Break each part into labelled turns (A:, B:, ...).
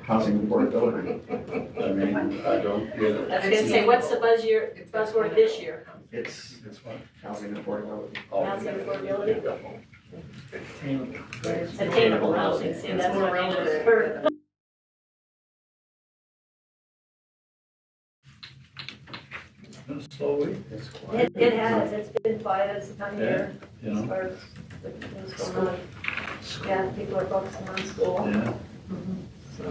A: Housing affordability.
B: I mean, I don't get it.
C: I was gonna say, what's the buzzword this year?
A: It's
B: what?
A: housing affordability.
C: Housing affordability?
D: Attainable.
C: Attainable housing, see,
D: It's
C: that's
D: more
C: what I just
D: relevant.
C: heard.
B: It's been a slow week,
C: It has, it's been quiet as a time of year,
B: you
C: as
B: know?
C: far as the things going on. Yeah, people are focusing on school,
B: Yeah,
C: so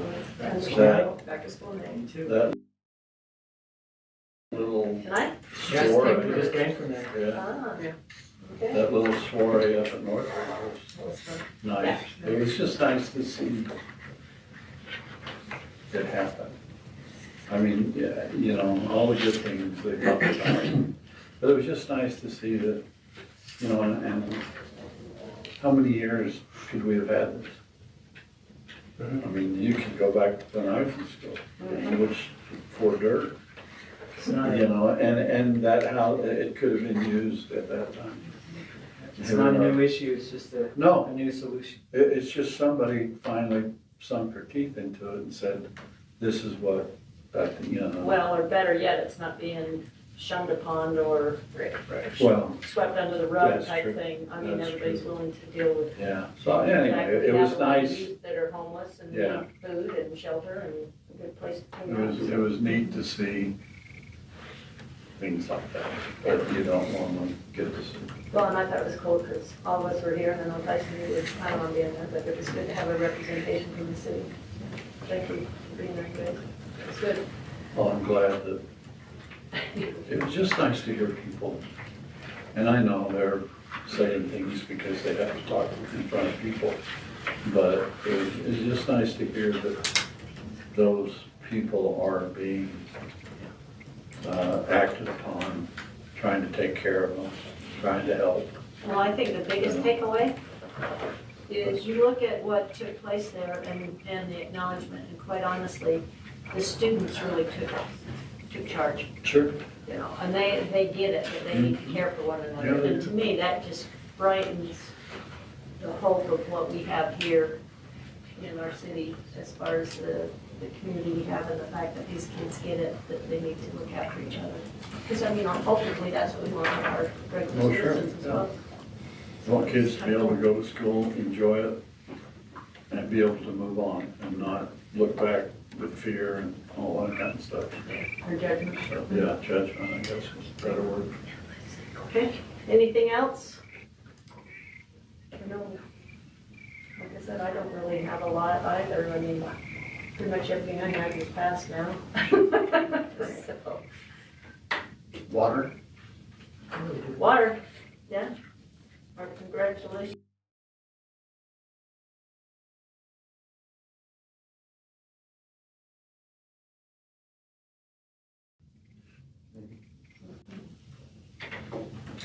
C: it's
B: That-
D: Back to school day.
B: that little
C: Tonight?
D: Yes,
B: soiree,
D: we just came from there.
B: yeah,
C: Ah,
D: Yeah.
C: okay.
B: that little soiree up at North was
D: That's fun.
B: nice. It was just nice to see it happen. I mean, yeah, you know, all the good things they talked about. But it was just nice to see that, you know, and how many years could we have had this? I mean, you could go back to when I was in school, which for dirt,
E: It's not,
B: you know, and that how it could have been used at that time.
E: it's not a new issue, it's just a
B: No,
E: new solution.
B: it's just somebody finally sunk their teeth into it and said, this is what, you know.
C: Well, or better yet, it's not being shunned upon or
B: Well,
C: swept under the rug
B: That's
C: type
B: true.
C: thing. I mean,
B: That's
C: everybody's
B: true.
C: willing to deal with.
B: yeah, so
C: the fact
B: anyway,
C: that
B: it
C: we
B: was
C: have a lot of
B: nice.
C: youth that are homeless and
B: Yeah.
C: need food and shelter and a good place to
B: It
C: hang out.
B: was, it was neat to see things like that, that you don't normally get to see.
C: Well, and I thought it was cool because all of us were here and then Tyson was, I don't want to be in there, but it was good to have a representation from the city. Thank you for being there today. It's good.
B: Well, I'm glad that, it was just nice to hear people. And I know they're saying things because they have to talk in front of people, but it was just nice to hear that those people are being acted upon, trying to take care of them, trying to help.
C: Well, I think the biggest takeaway is you look at what took place there and the acknowledgement, and quite honestly, the students really took charge,
B: Sure.
C: you know, and they get it, that they need to care for one another.
B: Yeah, they
C: And to me, that just brightens the hope of what we have here in our city as far as the community we have and the fact that these kids get it, that they need to look after each other. Because I mean, ultimately, that's what we want of our regular
B: Oh, sure.
C: citizens as well.
B: I want kids to be able to go to school, enjoy it, and be able to move on and not look back with fear and all that kind of stuff.
C: Our judgment.
B: So, yeah, judgment, I guess is a better word.
C: Okay, anything else? I know, like I said, I don't really have a lot either. I mean, pretty much everything I have is passed now. So,
A: Water?
C: water, yeah. Our congratulations.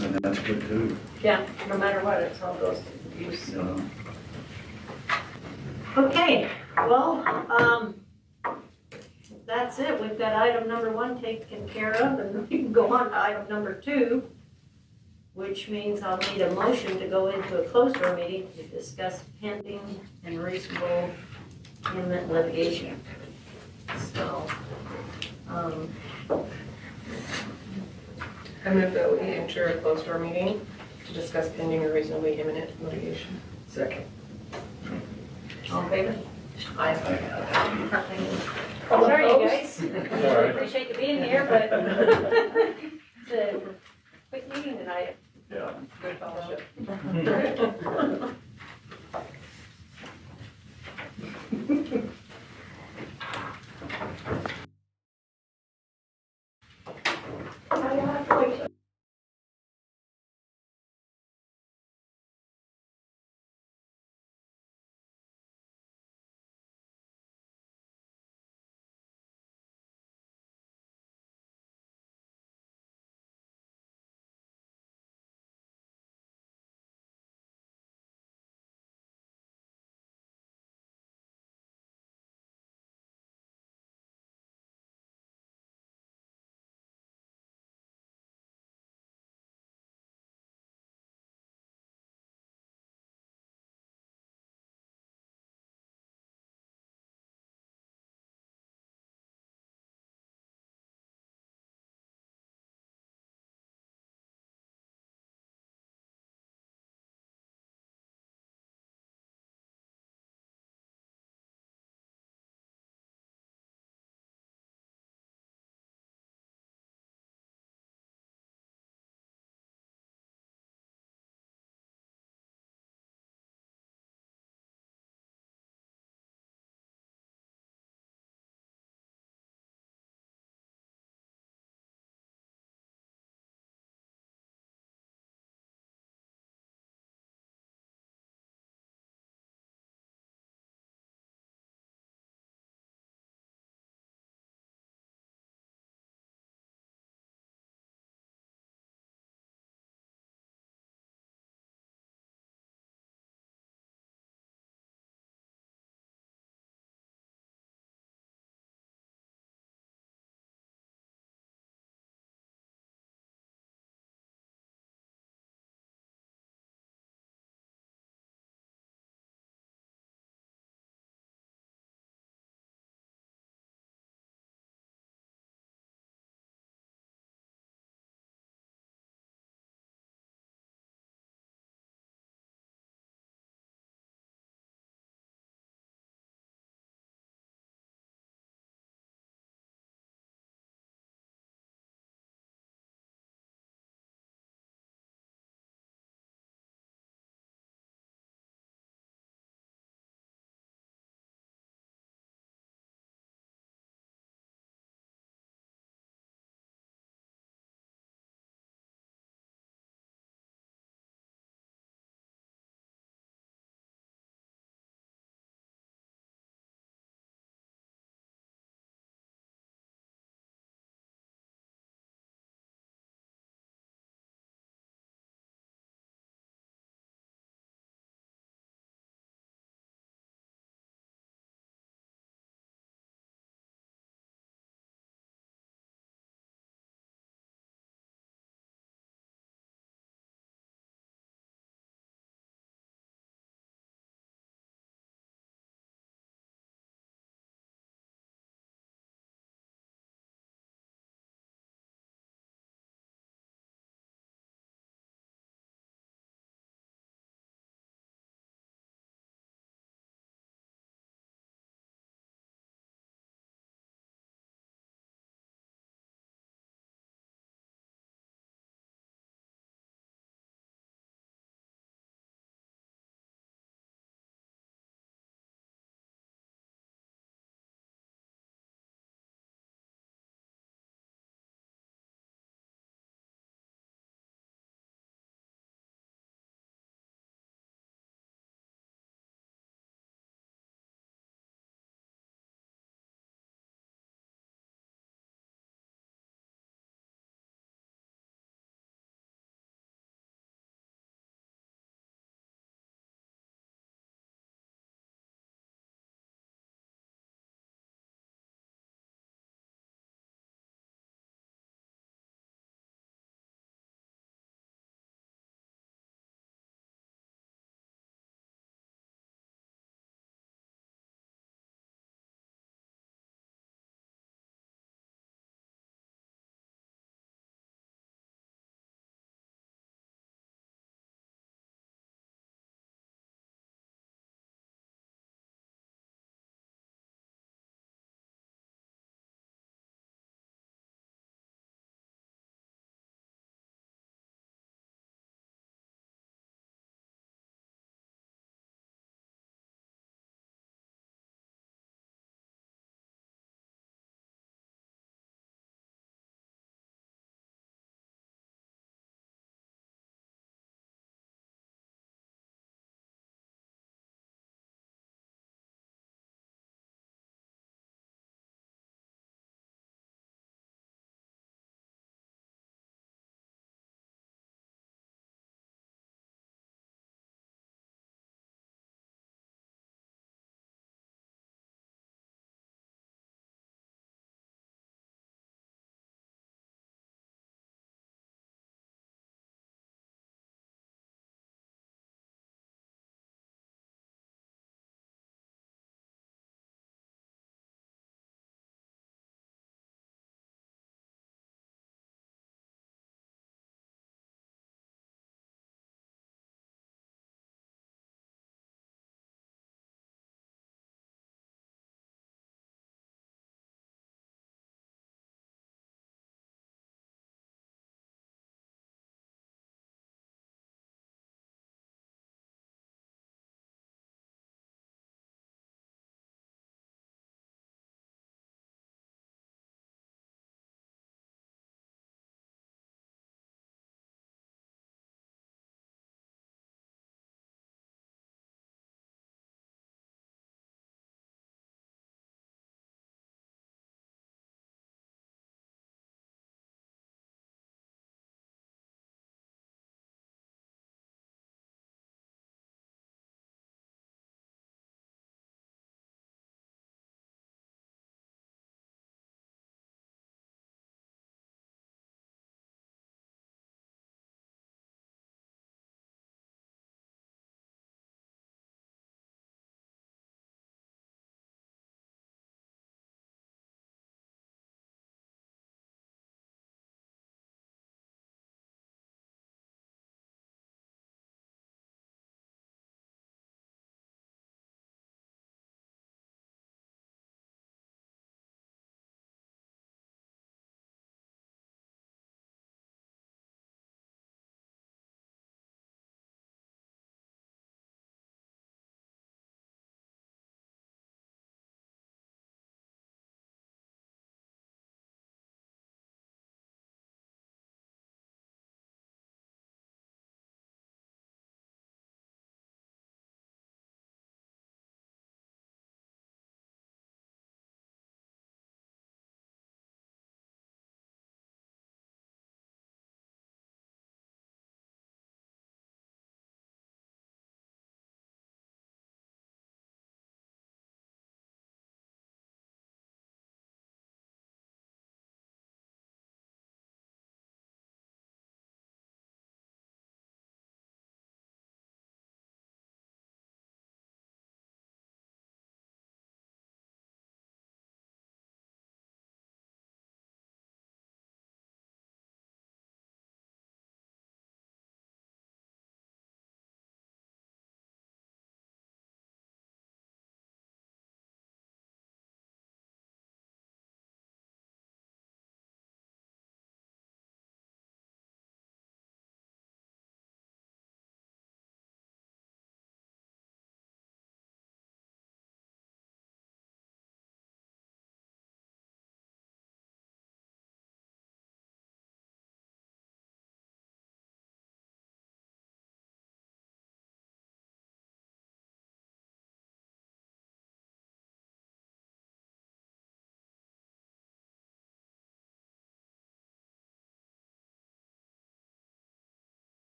B: And that's good too,
C: Yeah, no matter what, it's all goes to use.
B: you know.
C: Okay, well, that's it. We've got item number 1 taken care of, and we can go on to item number 2, which means I'll need a motion to go into a closed door meeting to discuss pending and reasonable imminent litigation. So,
D: I move that we enter a closed door meeting to discuss pending or reasonably imminent litigation.
E: Second.
C: all in favor?
D: Aye.
C: Sorry, you guys.
B: Sorry.
C: Appreciate you being here, but it's a quick meeting tonight.
B: Yeah.
D: Good fellowship.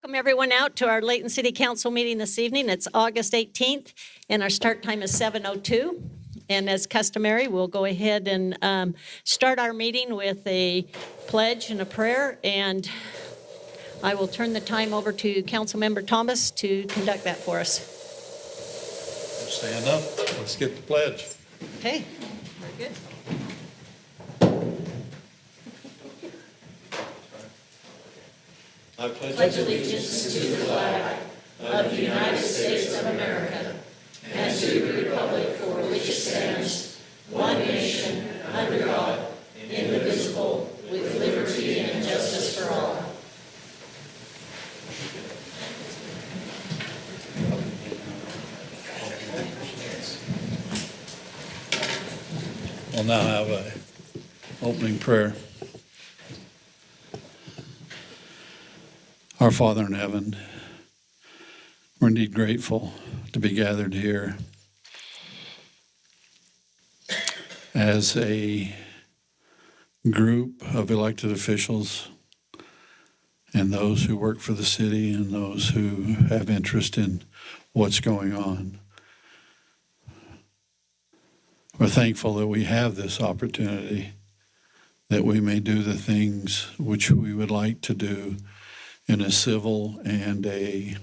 C: Welcome everyone out to our Layton City Council meeting this evening. It's August 18th and our start time is 7:02. And as customary, we'll go ahead and start our meeting with a pledge and a prayer. And I will turn the time over to Councilmember Thomas to conduct that for us.
F: Stand up, let's get the pledge.
C: Okay, very good.
F: I pledge
C: Allegiance to the flag of the United States of America and to the republic for which it stands, one nation, under God, indivisible, with liberty and justice for all.
B: We'll now have an opening prayer. Our Father in heaven, we're indeed grateful to be gathered here as a group of elected officials and those who work for the city and those who have interest in what's going on. We're thankful that we have this opportunity, that we may do the things which we would like to do in a civil and a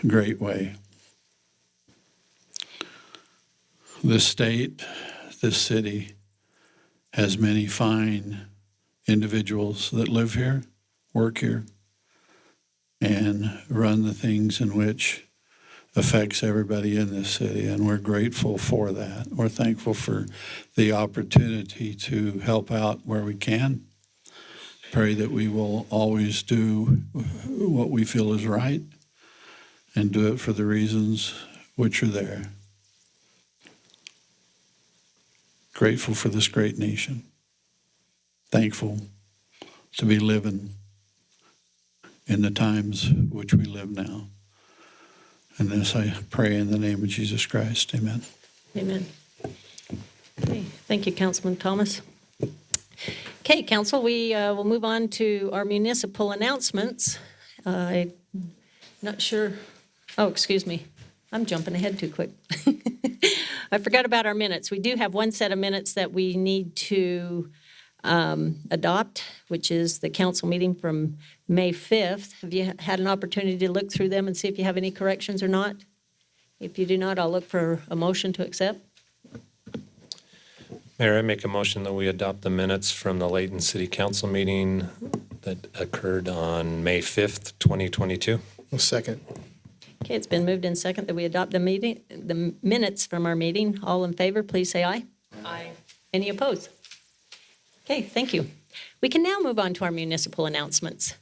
B: great way. This state, this city, has many fine individuals that live here, work here, and run the things in which affects everybody in this city, and we're grateful for that. We're thankful for the opportunity to help out where we can. Pray that we will always do what we feel is right and do it for the reasons which are there. Grateful for this great nation. Thankful to be living in the times which we live now. And this I pray in the name of Jesus Christ. Amen.
C: Amen. Okay, thank you, Councilman Thomas. Okay, Council, we will move on to our municipal announcements. I'm not sure. Oh, excuse me. I'm jumping ahead too quick. I forgot about our minutes. We do have one set of minutes that we need to adopt, which is the council meeting from May 5th. Have you had an opportunity to look through them and see if you have any corrections or not? If you do not, I'll look for a motion to accept.
G: Mayor, I make a motion that we adopt the minutes from the Layton City Council meeting that occurred on May 5th, 2022.
H: Second.
C: Okay, it's been moved in second that we adopt the minutes from our meeting. All in favor, please say aye.
D: Aye.
C: Any opposed? Okay, thank you. We can now move on to our municipal announcements.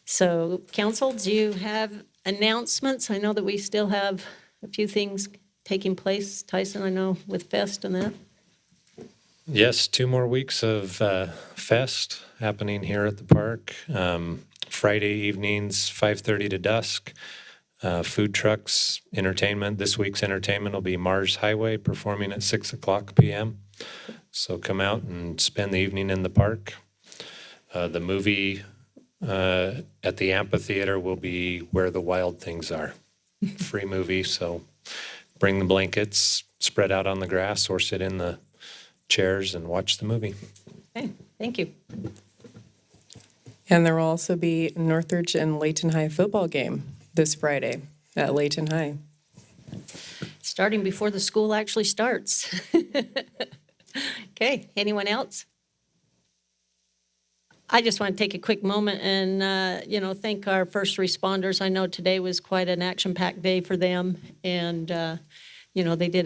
C: So, Council, do you have announcements? I know that we still have a few things taking place. Tyson, I know, with Fest and that.
G: Yes, 2 more weeks of Fest happening here at the park. Friday evenings, 5:30 to dusk. Food trucks, entertainment. This week's entertainment will be Mars Highway performing at 6 o'clock p.m. So come out and spend the evening in the park. The movie at the amphitheater will be Where the Wild Things Are. Free movie, so bring the blankets, spread out on the grass, or sit in the chairs and watch the movie.
C: Okay, thank you.
I: And there will also be Northridge and Layton High football game this Friday at Layton High.
C: Starting before the school actually starts. Okay, anyone else? I just want to take a quick moment and, thank our first responders. I know today was quite an action-packed day for them, and, they did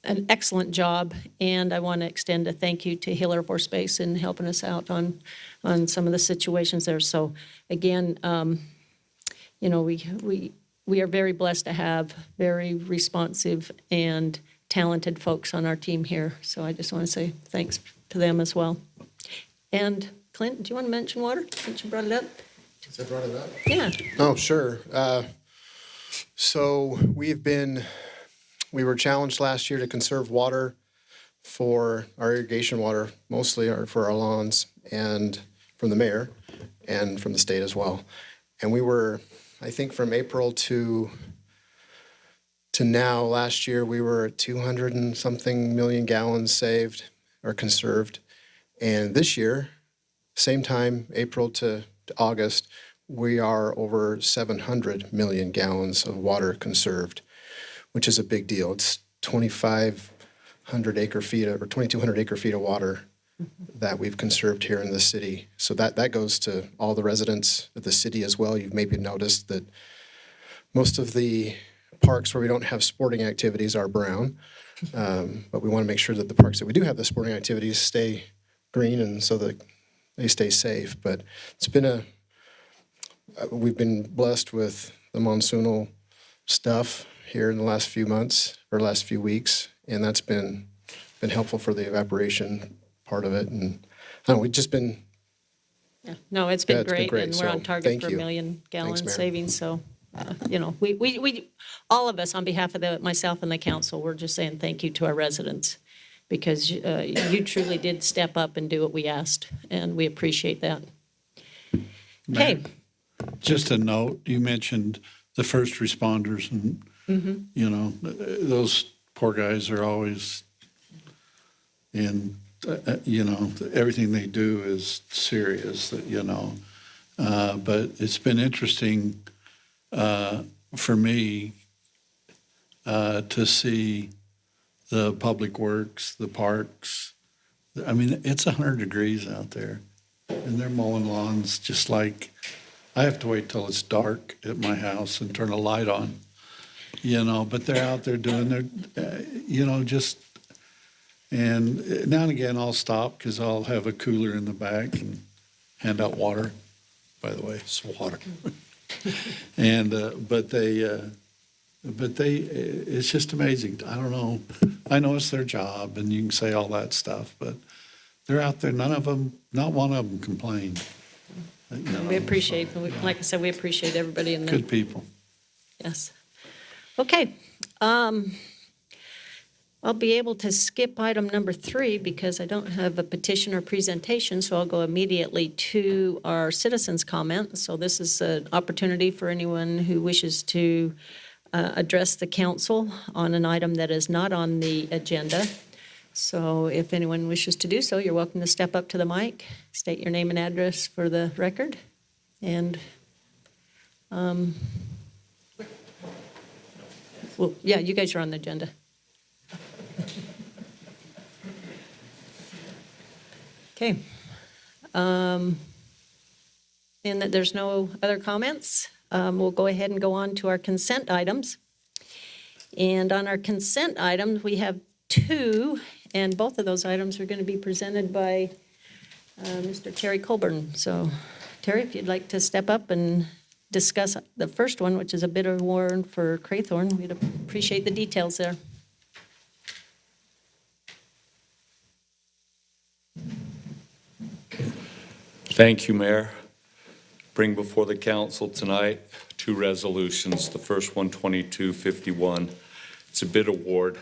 C: an excellent job, and I want to extend a thank you to Hill Air Force Base in helping us out on some of the situations there. So, again, we are very blessed to have very responsive and talented folks on our team here. So I just want to say thanks to them as well. And Clint, do you want to mention water since you brought it up?
H: Since I brought it up?
C: Yeah.
H: Oh, sure. So we were challenged last year to conserve water for our irrigation water, mostly for our lawns, and from the mayor. and from the state as well. And we were, I think from April to now, last year, we were at 200 and something million gallons saved or conserved. And this year, same time, April to August, we are over 700 million gallons of water conserved, which is a big deal. It's 2,500 acre feet or 2,200 acre feet of water that we've conserved here in the city. So that goes to all the residents of the city as well. You've maybe noticed that most of the parks where we don't have sporting activities are brown, but we want to make sure that the parks that we do have the sporting activities stay green and so that they stay safe. But it's been we've been blessed with the monsoonal stuff here in the last few months or last few weeks, and that's been helpful for the evaporation part of it. And I don't know, we've just been
J: Yeah. No, it's
H: Yeah,
J: been
H: it's been
J: great,
H: great,
J: and we're on
H: so
J: target
H: thank
J: for a
H: you.
J: million gallon
H: Mayor.
J: savings, so, we, all of us, on behalf of myself and the council, we're just saying thank you to our residents, because you truly did step up and do what we asked, and we appreciate that. Okay,
B: Just a note, you mentioned the first responders and, you know, those poor guys are always in, you know, everything they do is serious, you know. But it's been interesting for me to see the public works, the parks. I mean, it's 100 degrees out there, and they're mowing lawns just like, I have to wait till it's dark at my house and turn a light on, you know, but they're out there doing their, you know, just, and now and again I'll stop because I'll have a cooler in the back and hand out water. By the way, it's water. And, but they, it's just amazing. I don't know. I know it's their job and you can say all that stuff, but they're out there. None of them, not one of them complained. You know,
J: we appreciate, like I said, we appreciate everybody in there.
B: Good people.
J: Yes. Okay. I'll be able to skip item number 3 because I don't have a petition or presentation, so I'll go immediately to our citizens' comment. So this is an opportunity for anyone who wishes to address the council on an item that is not on the agenda. So if anyone wishes to do so, you're welcome to step up to the mic, state your name and address for the record, and well, yeah, you guys are on the agenda. Okay. And that there's no other comments, we'll go ahead and go on to our consent items. And on our consent items, we have 2, and both of those items are going to be presented by Mr. Terry Colburn. So, Terry, if you'd like to step up and discuss the first one, which is a bid award for Craythorne, we'd appreciate the details there.
K: Thank you, Mayor. Bring before the council tonight 2 resolutions. The first one, 2251. It's a bid award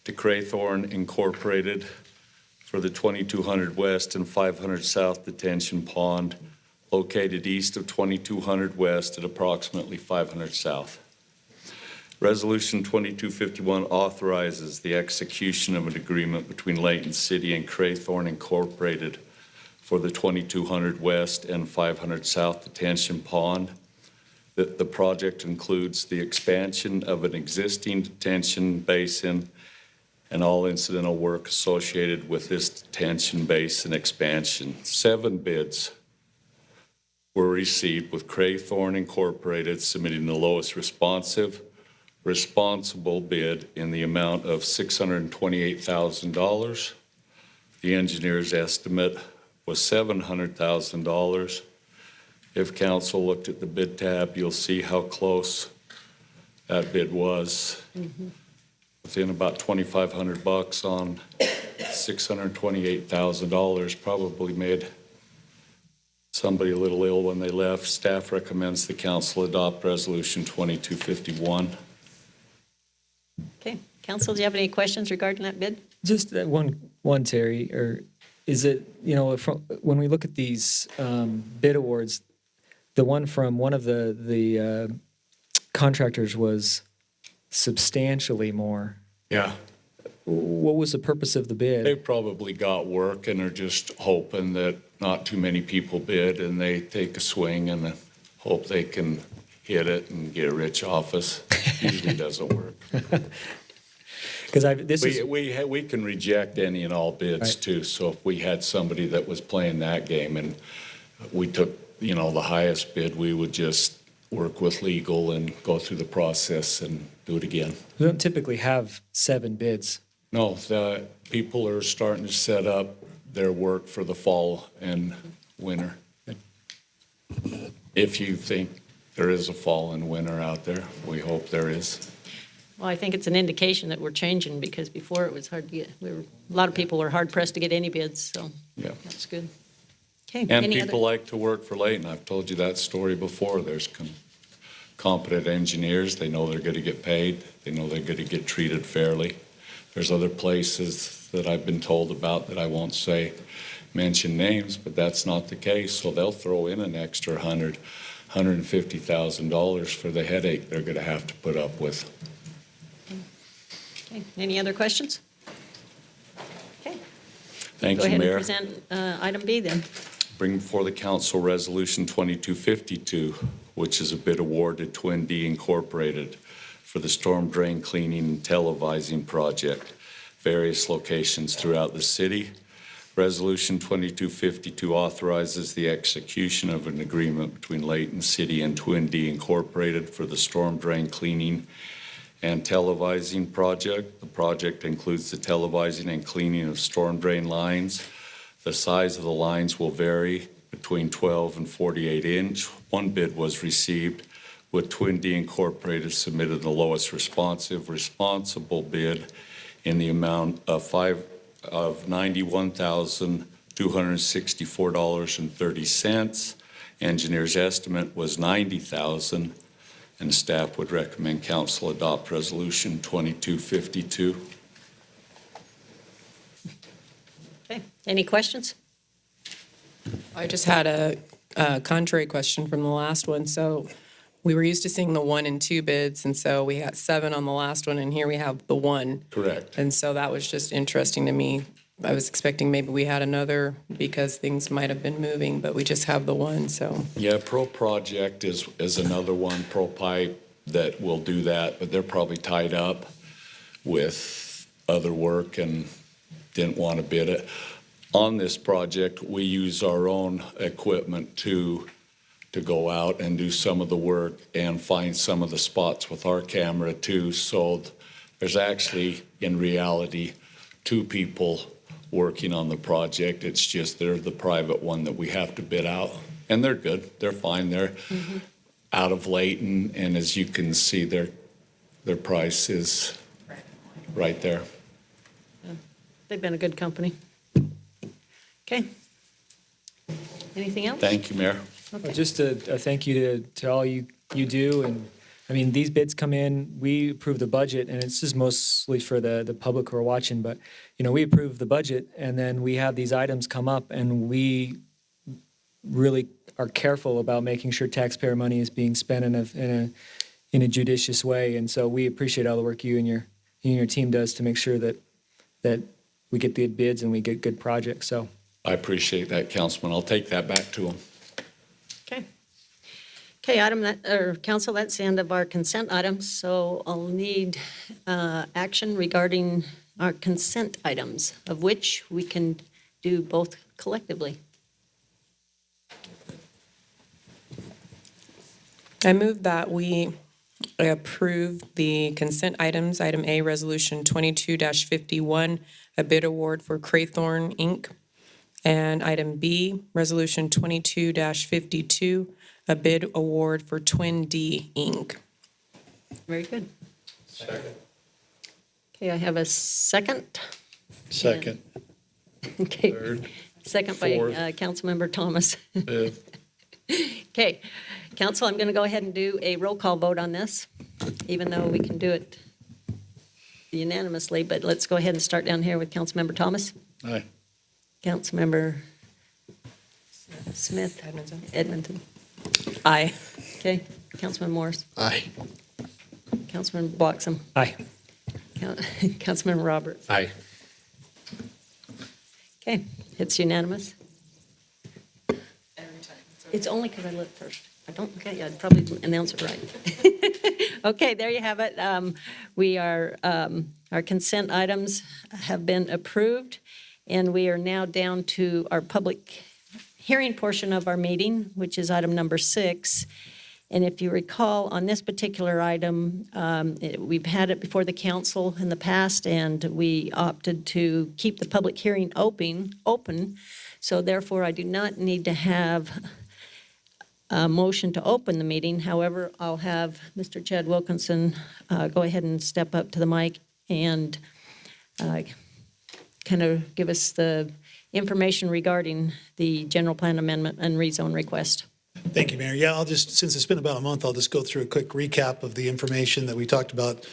K: to Craythorne Incorporated for the 2200 West and 500 South detention pond located east of 2200 West at approximately 500 South. Resolution 2251 authorizes the execution of an agreement between Layton City and Craythorne Incorporated for the 2200 West and 500 South detention pond. The project includes the expansion of an existing detention basin and all incidental work associated with this detention basin expansion. 7 bids were received, with Craythorne Incorporated submitting the lowest responsible bid in the amount of $628,000. The engineer's estimate was $700,000. If council looked at the bid tab, you'll see how close that bid was. Within about $2,500 on $628,000, probably made somebody a little ill when they left. Staff recommends the council adopt resolution 2251.
J: Okay, council, do you have any questions regarding that bid?
E: Just that one, Terry, or is it, when we look at these bid awards, the one from one of the contractors was substantially more.
K: Yeah.
E: What was the purpose of the bid?
K: They probably got work and are just hoping that not too many people bid and they take a swing and hope they can hit it and get rich off us. Usually doesn't work.
E: Because
K: We can reject any and all bids too. So if we had somebody that was playing that game and we took, the highest bid, we would just work with legal and go through the process and do it again.
E: We don't typically have 7 bids.
K: No, the people are starting to set up their work for the fall and winter. If you think there is a fall and winter out there, we hope there is.
J: Well, I think it's an indication that we're changing, because before it was hard to get, a lot of people were hard pressed to get any bids, so
K: Yeah.
J: that's good. Okay,
K: And
J: any
K: people
J: other?
K: like to work for Layton. I've told you that story before. There's competent engineers. They know they're going to get paid. They know they're going to get treated fairly. There's other places that I've been told about that I won't mention names, but that's not the case. So they'll throw in an extra $150,000 for the headache they're going to have to put up with.
J: Okay, any other questions? Okay.
K: Thank
J: Go
K: you,
J: ahead and
K: Mayor.
J: present item B then.
K: Bring before the council Resolution 2252, which is a bid award to Twin D Incorporated for the storm drain cleaning and televising project, various locations throughout the city. Resolution 2252 authorizes the execution of an agreement between Layton City and Twin D Incorporated for the storm drain cleaning and televising project. The project includes the televising and cleaning of storm drain lines. The size of the lines will vary between 12 and 48 inch. One bid was received, with Twin D Incorporated submitted the lowest responsible bid in the amount of $91,264.30. Engineer's estimate was $90,000, and staff would recommend council adopt Resolution 2252.
J: Okay, any questions?
I: I just had a contrary question from the last one. So we were used to seeing the 1 and 2 bids, and so we had 7 on the last one, and here we have the 1.
K: Correct.
I: And so that was just interesting to me. I was expecting maybe we had another because things might have been moving, but we just have the 1, so.
K: Yeah, Pro Project is another one, Pro Pipe, that will do that, but they're probably tied up with other work and didn't want to bid it. On this project, we use our own equipment to go out and do some of the work and find some of the spots with our camera too. So there's actually, in reality, 2 people working on the project. It's just they're the private one that we have to bid out. And they're good. They're fine. They're out of Layton, and as you can see, their price is right there.
J: They've been a good company. Okay. Anything else?
K: Thank you, Mayor.
J: Okay.
E: Just a thank you to all you do. And I mean, these bids come in, we approve the budget, and it's just mostly for the public who are watching, but, we approve the budget, and then we have these items come up, and we really are careful about making sure taxpayer money is being spent in a judicious way. And so we appreciate all the work you and your team does to make sure that we get the bids and we get good projects. So
K: I appreciate that, Councilman. I'll take that back to him.
J: Okay. Okay, council, that's the end of our consent items, so I'll need action regarding our consent items, of which we can do both collectively.
I: I move that we approve the consent items. Item A, Resolution 22-51, a bid award for Craythorne, Inc. And item B, Resolution 22-52, a bid award for Twin D, Inc.
J: Very good. Second. Okay, I have a second.
B: Second,
J: Okay,
B: third,
J: second by
B: fourth.
J: Councilmember Thomas.
B: fifth.
J: Okay, council, I'm going to go ahead and do a roll call vote on this, even though we can do it unanimously, but let's go ahead and start down here with Councilmember Thomas.
B: Aye.
J: Councilmember Smith,
I: Edmondson.
J: Edmonton.
I: Aye.
J: Okay, Councilman Morris,
H: Aye.
J: Councilman Bloxham,
E: Aye.
J: Councilman Roberts.
G: Aye.
J: Okay, it's unanimous.
D: Every time.
J: It's only because I lived first. I don't, okay, I'd probably announce it right. Okay, there you have it. Our consent items have been approved, and we are now down to our public hearing portion of our meeting, which is item number 6. And if you recall, on this particular item, we've had it before the council in the past, and we opted to keep the public hearing open. So therefore, I do not need to have a motion to open the meeting. However, I'll have Mr. Chad Wilkinson go ahead and step up to the mic and kind of give us the information regarding the general plan amendment and rezone request.
F: Thank you, Mayor. Yeah, I'll just, since it's been about a month, I'll just go through a quick recap of the information that we talked about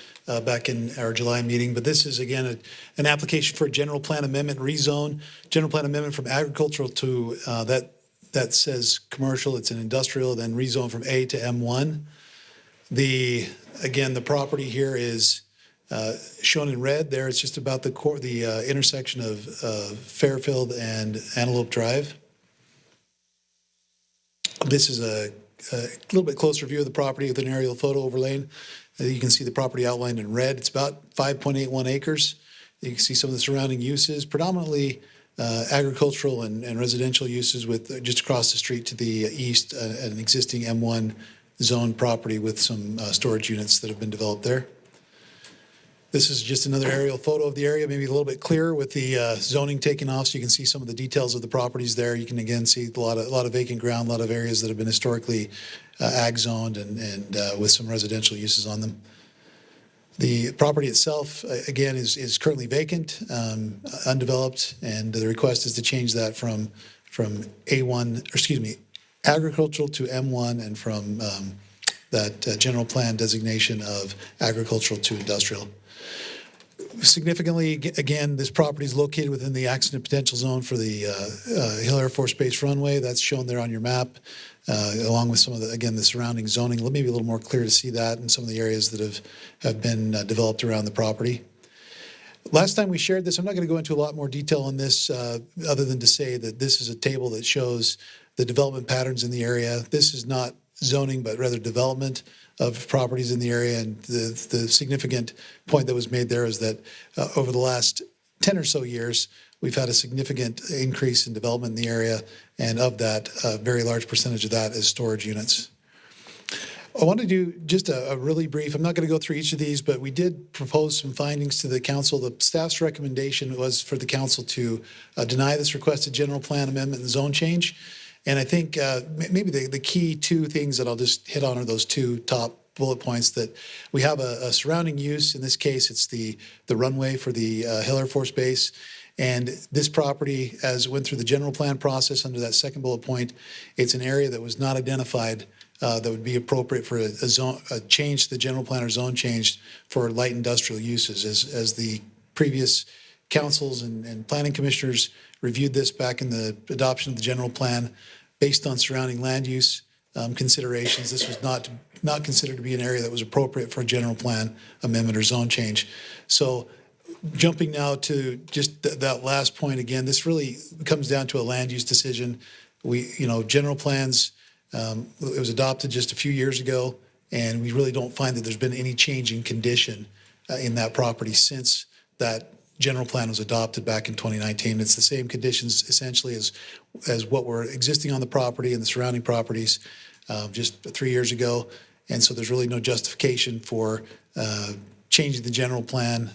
F: back in our July meeting. But this is, again, an application for a general plan amendment rezone, general plan amendment from agricultural to, that says commercial, it's an industrial, then rezone from A to M1. Again, the property here is shown in red there. It's just about the intersection of Fairfield and Antelope Drive. This is a little bit closer view of the property with an aerial photo overlaid. You can see the property outlined in red. It's about 5.81 acres. You can see some of the surrounding uses, predominantly agricultural and residential uses, with just across the street to the east, an existing M1 zone property with some storage units that have been developed there. This is just another aerial photo of the area, maybe a little bit clearer with the zoning taken off, so you can see some of the details of the properties there. You can again see a lot of vacant ground, a lot of areas that have been historically ag zoned and with some residential uses on them. The property itself, again, is currently vacant, undeveloped, and the request is to change that from agricultural to M1, and from that general plan designation of agricultural to industrial. Significantly, again, this property is located within the accident potential zone for the Hill Air Force Base runway. That's shown there on your map, along with some of the surrounding zoning. Maybe a little more clear to see that in some of the areas that have been developed around the property. Last time we shared this, I'm not going to go into a lot more detail on this, other than to say that this is a table that shows the development patterns in the area. This is not zoning, but rather development of properties in the area. And the significant point that was made there is that over the last 10 or so years, we've had a significant increase in development in the area. And of that, a very large percentage of that is storage units. I want to do just a really brief, I'm not going to go through each of these, but we did propose some findings to the council. The staff's recommendation was for the council to deny this requested general plan amendment and zone change. And I think maybe the key two things that I'll just hit on are those two top bullet points, that we have a surrounding use. In this case, it's the runway for the Hill Air Force Base. And this property, as it went through the general plan process under that second bullet point, it's an area that was not identified that would be appropriate for a change to the general plan or zone change for light industrial uses. As the previous councils and planning commissioners reviewed this back in the adoption of the general plan, based on surrounding land use considerations, this was not considered to be an area that was appropriate for a general plan amendment or zone change. So jumping now to just that last point again, this really comes down to a land use decision. General plans, it was adopted just a few years ago, and we really don't find that there's been any change in condition in that property since that general plan was adopted back in 2019. It's the same conditions essentially as what were existing on the property and the surrounding properties just 3 years ago. And so there's really no justification for changing the general plan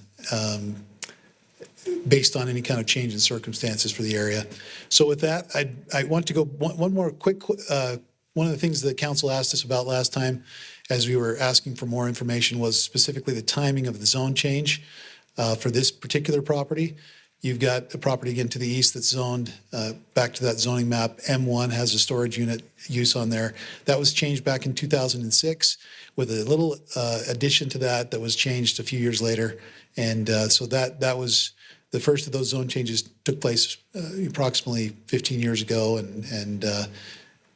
F: based on any kind of change in circumstances for the area. So with that, I want to go one more quick, one of the things the council asked us about last time as we were asking for more information was specifically the timing of the zone change. For this particular property, you've got a property again to the east that's zoned back to that zoning map. M1 has a storage unit use on there. That was changed back in 2006 with a little addition to that was changed a few years later. And so that was The first of those zone changes took place approximately 15 years ago, and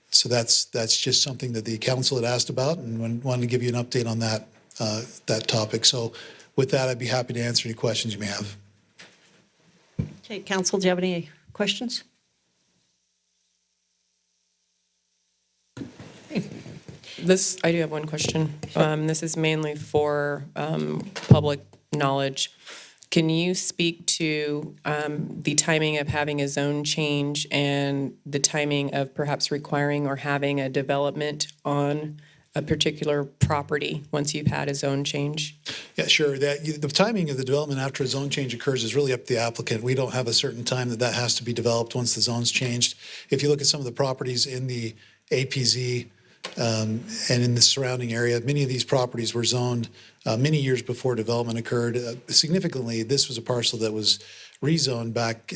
F: so that's just something that the council had asked about, and wanted to give you an update on that topic. So with that, I'd be happy to answer any questions you may have.
J: Okay, council, do you have any questions?
I: I do have one question. This is mainly for public knowledge. Can you speak to the timing of having a zone change and the timing of perhaps requiring or having a development on a particular property once you've had a zone change?
F: Yeah, sure. The timing of the development after a zone change occurs is really up to the applicant. We don't have a certain time that has to be developed once the zone's changed. If you look at some of the properties in the APZ and in the surrounding area, many of these properties were zoned many years before development occurred. Significantly, this was a parcel that was rezoned back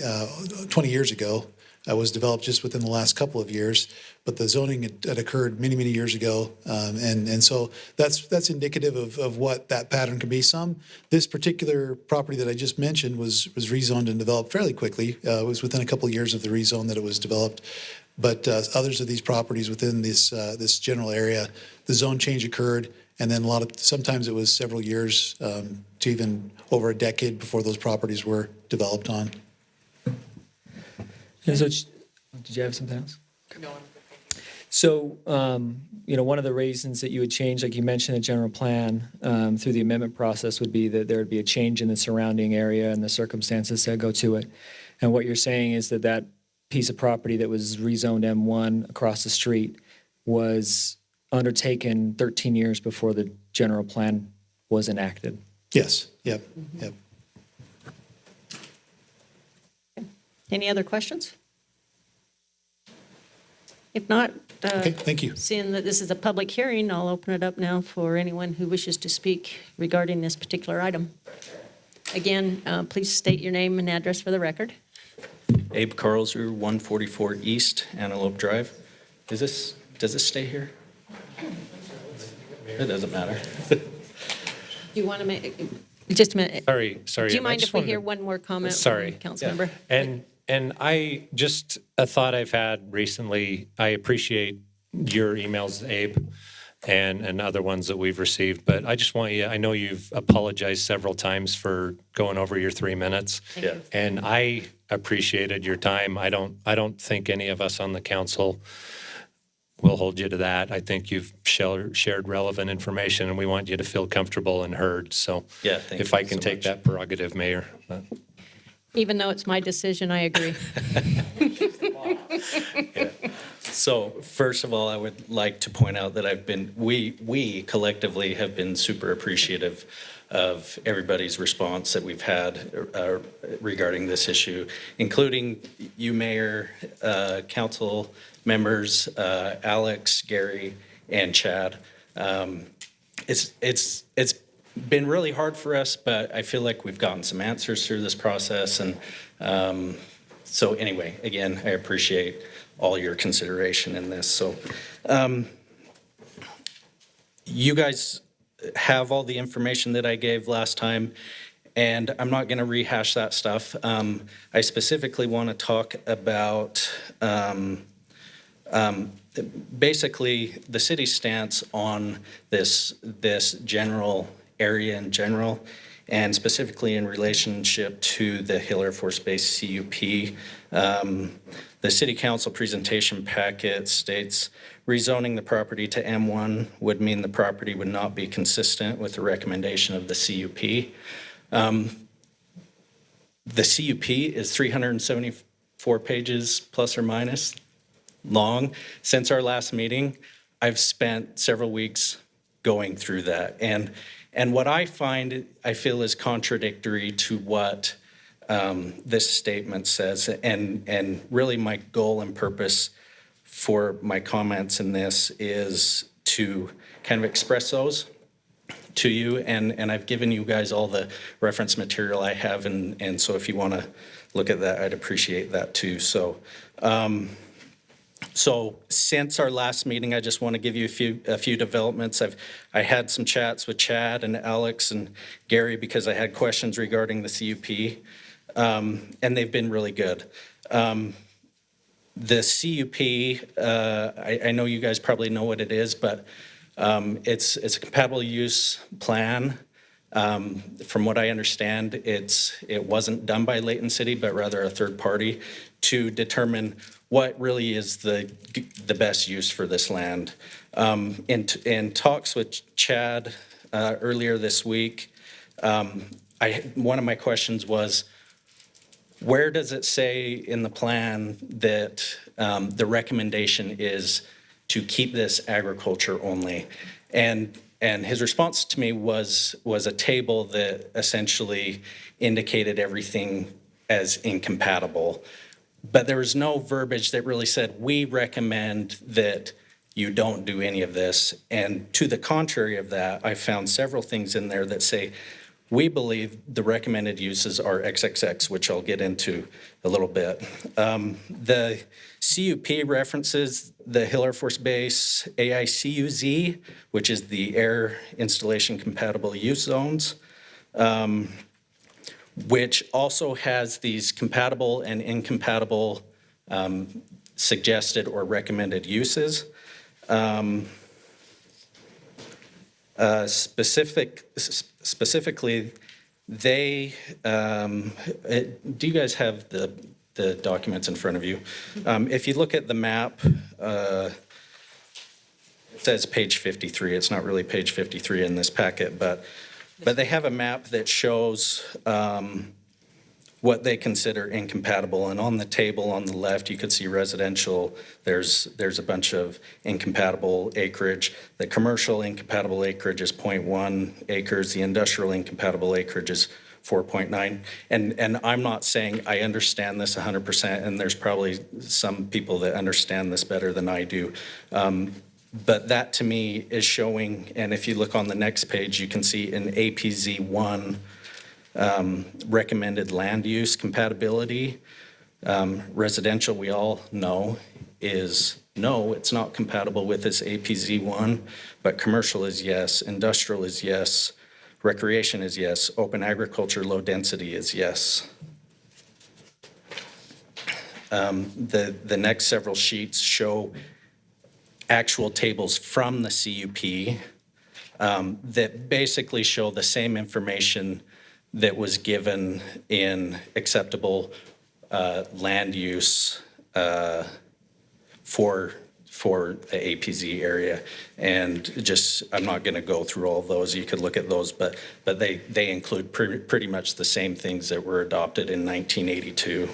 F: 20 years ago. Was developed just within the last couple of years, but the zoning had occurred many, many years ago, and so that's indicative of what that pattern can be. This particular property that I just mentioned was rezoned and developed fairly quickly. It was within a couple of years of the rezone that it was developed, but others of these properties within this general area, the zone change occurred, and then sometimes it was several years to even over a decade before those properties were developed on.
E: And so, did you have something else? No. So, one of the reasons that you would change, like you mentioned, the general plan through the amendment process would be that there would be a change in the surrounding area and the circumstances that go to it. And what you're saying is that piece of property that was rezoned M1 across the street was undertaken 13 years before the general plan was enacted.
F: Yes. Yep. Yep.
J: Any other questions? If not,
F: Okay, thank you.
J: seeing that this is a public hearing, I'll open it up now for anyone who wishes to speak regarding this particular item. Again, please state your name and address for the record.
L: Abe Carlser, 144 East Antelope Drive. Does this stay here? It doesn't matter.
J: Do you want to make, just a minute.
G: Sorry.
J: Do you
G: I
J: mind
G: just
J: if we
G: wanted
J: hear
G: to-
J: one more comment
G: Sorry.
J: from council member?
G: And I just a thought I've had recently. I appreciate your emails, Abe, and other ones that we've received. But I just want you. I know you've apologized several times for going over your 3 minutes, and I appreciated your time. I don't think any of us on the council will hold you to that. I think you've shared relevant information, and we want you to feel comfortable and heard. So, if I can take that prerogative, Mayor.
J: Even though it's my decision, I agree.
L: So first of all, I would like to point out that we collectively have been super appreciative of everybody's response that we've had regarding this issue, including you, Mayor, council members, Alex, Gary, and Chad. It's been really hard for us, but I feel like we've gotten some answers through this process. And so anyway, again, I appreciate all your consideration in this. So you guys have all the information that I gave last time, and I'm not going to rehash that stuff. I specifically want to talk about basically the city's stance on this general area in general, and specifically in relationship to the Hill Air Force Base CUP. The City Council presentation packet states, rezoning the property to M1 would mean the property would not be consistent with the recommendation of the CUP. The CUP is 374 pages plus or minus long. Since our last meeting, I've spent several weeks going through that. And what I feel is contradictory to what this statement says. And really my goal and purpose for my comments in this is to kind of express those to you. And I've given you guys all the reference material I have. And so if you want to look at that, I'd appreciate that too. So since our last meeting, I just want to give you a few developments. I had some chats with Chad and Alex and Gary because I had questions regarding the CUP. and they've been really good. The CUP, I know you guys probably know what it is, but it's a compatible use plan. From what I understand, it wasn't done by Layton City, but rather a third party to determine what really is the best use for this land. In talks with Chad earlier this week, one of my questions was, where does it say in the plan that the recommendation is to keep this agriculture only? And his response to me was a table that essentially indicated everything as incompatible. But there was no verbiage that really said, we recommend that you don't do any of this. And to the contrary of that, I found several things in there that say, we believe the recommended uses are XXX, which I'll get into a little bit. The CUP references the Hill Air Force Base AICUZ, which is the Air Installation Compatible Use Zones, which also has these compatible and incompatible suggested or recommended uses. Specifically, they, do you guys have the documents in front of you? If you look at the map, it says page 53. It's not really page 53 in this packet, but they have a map that shows what they consider incompatible. And on the table on the left, you could see residential. There's a bunch of incompatible acreage. The commercial incompatible acreage is 0.1 acres. The industrial incompatible acreage is 4.9. And I'm not saying I understand this 100%, and there's probably some people that understand this better than I do. But that to me is showing, and if you look on the next page, you can see in APZ 1, recommended land use compatibility. Residential, we all know, is no, it's not compatible with this APZ 1, but commercial is yes, industrial is yes, recreation is yes, open agriculture, low density is yes. The next several sheets show actual tables from the CUP that basically show the same information that was given in acceptable land use for the APZ area. And just, I'm not gonna go through all of those, you could look at those, but they include pretty much the same things that were adopted in 1982.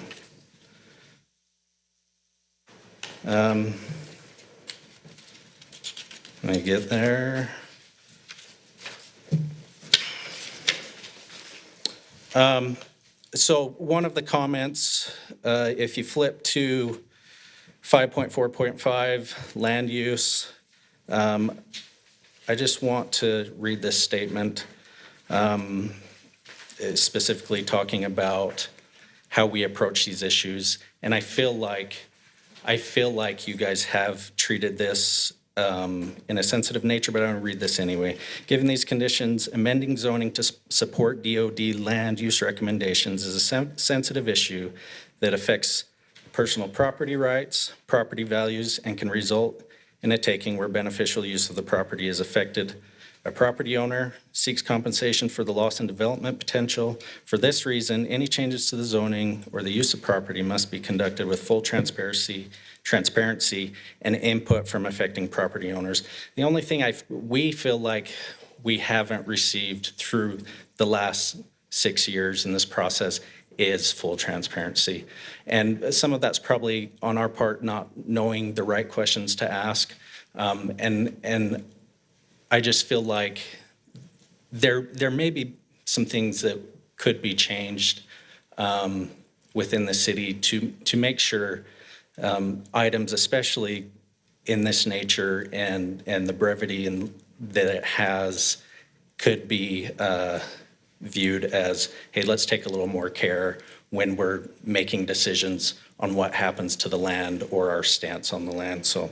L: Let me get there. So one of the comments, if you flip to 5.4.5, land use, I just want to read this statement, specifically talking about how we approach these issues. And I feel like you guys have treated this in a sensitive nature, but I'm going to read this anyway. Given these conditions, amending zoning to support DOD land use recommendations is a sensitive issue that affects personal property rights, property values, and can result in a taking where beneficial use of the property is affected. A property owner seeks compensation for the loss in development potential. For this reason, any changes to the zoning or the use of property must be conducted with full transparency and input from affecting property owners. The only thing we feel like we haven't received through the last 6 years in this process is full transparency. And some of that's probably on our part, not knowing the right questions to ask. And I just feel like there may be some things that could be changed within the city to make sure items, especially in this nature and the brevity that it has, could be viewed as, hey, let's take a little more care when we're making decisions on what happens to the land or our stance on the land. So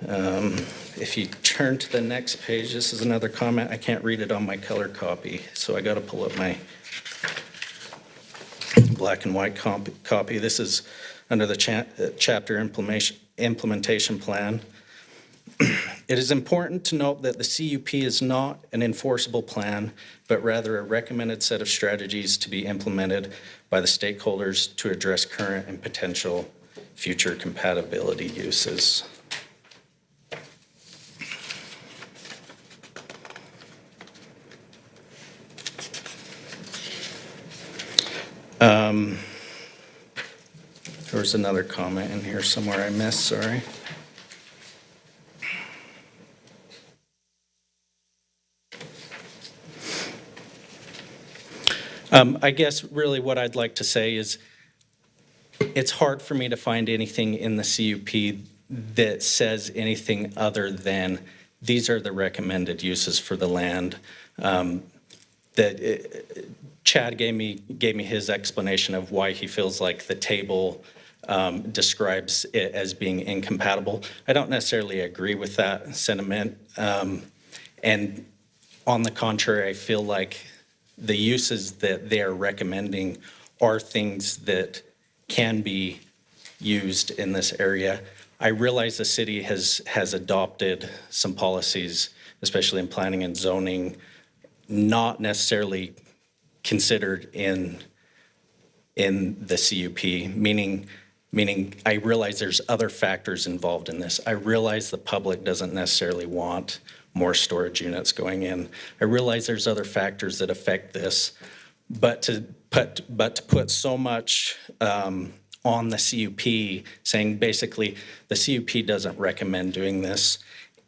L: if you turn to the next page, this is another comment. I can't read it on my color copy, so I got to pull up my black and white copy. This is under the chapter implementation plan. It is important to note that the CUP is not an enforceable plan, but rather a recommended set of strategies to be implemented by the stakeholders to address current and potential future compatibility uses. There was another comment in here somewhere I missed, sorry. I guess really what I'd like to say is it's hard for me to find anything in the CUP that says anything other than these are the recommended uses for the land. Chad gave me his explanation of why he feels like the table describes it as being incompatible. I don't necessarily agree with that sentiment. And on the contrary, I feel like the uses that they are recommending are things that can be used in this area. I realize the city has adopted some policies, especially in planning and zoning, not necessarily considered in the CUP, meaning I realize there's other factors involved in this. I realize the public doesn't necessarily want more storage units going in. I realize there's other factors that affect this, but to put so much on the CUP, saying basically the CUP doesn't recommend doing this,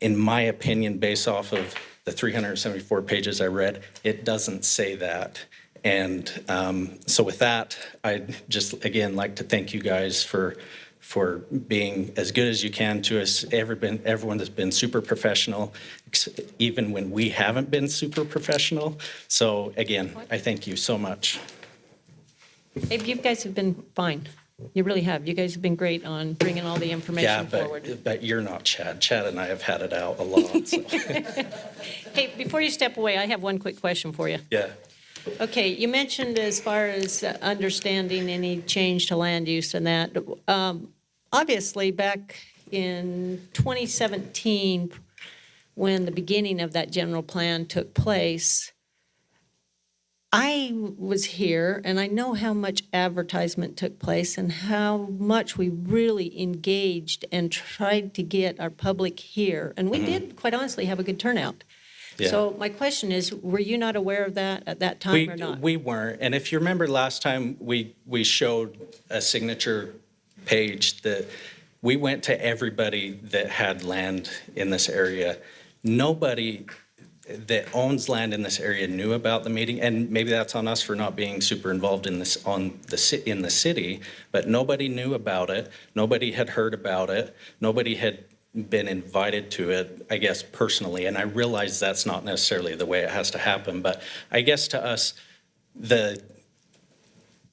L: in my opinion, based off of the 374 pages I read, it doesn't say that. And so with that, I'd just, again, like to thank you guys for being as good as you can to us. Everyone has been super professional, even when we haven't been super professional. So again, I thank you so much.
J: Abe, you guys have been fine. You really have. You guys have been great on bringing all the information forward.
L: But you're not Chad. Chad and I have had it out a lot. So.
J: Hey, before you step away, I have one quick question for you.
L: Yeah.
J: Okay, you mentioned as far as understanding any change to land use and that. Obviously, back in 2017, when the beginning of that general plan took place, I was here and I know how much advertisement took place and how much we really engaged and tried to get our public here. And we did, quite honestly, have a good turnout.
L: Yeah.
J: So my question is, were you not aware of that at that time or not?
L: We weren't. And if you remember last time, we showed a signature page that we went to everybody that had land in this area. Nobody that owns land in this area knew about the meeting, and maybe that's on us for not being super involved in this in the city, but nobody knew about it. Nobody had heard about it. Nobody had been invited to it, I guess, personally. And I realize that's not necessarily the way it has to happen, but I guess to us, the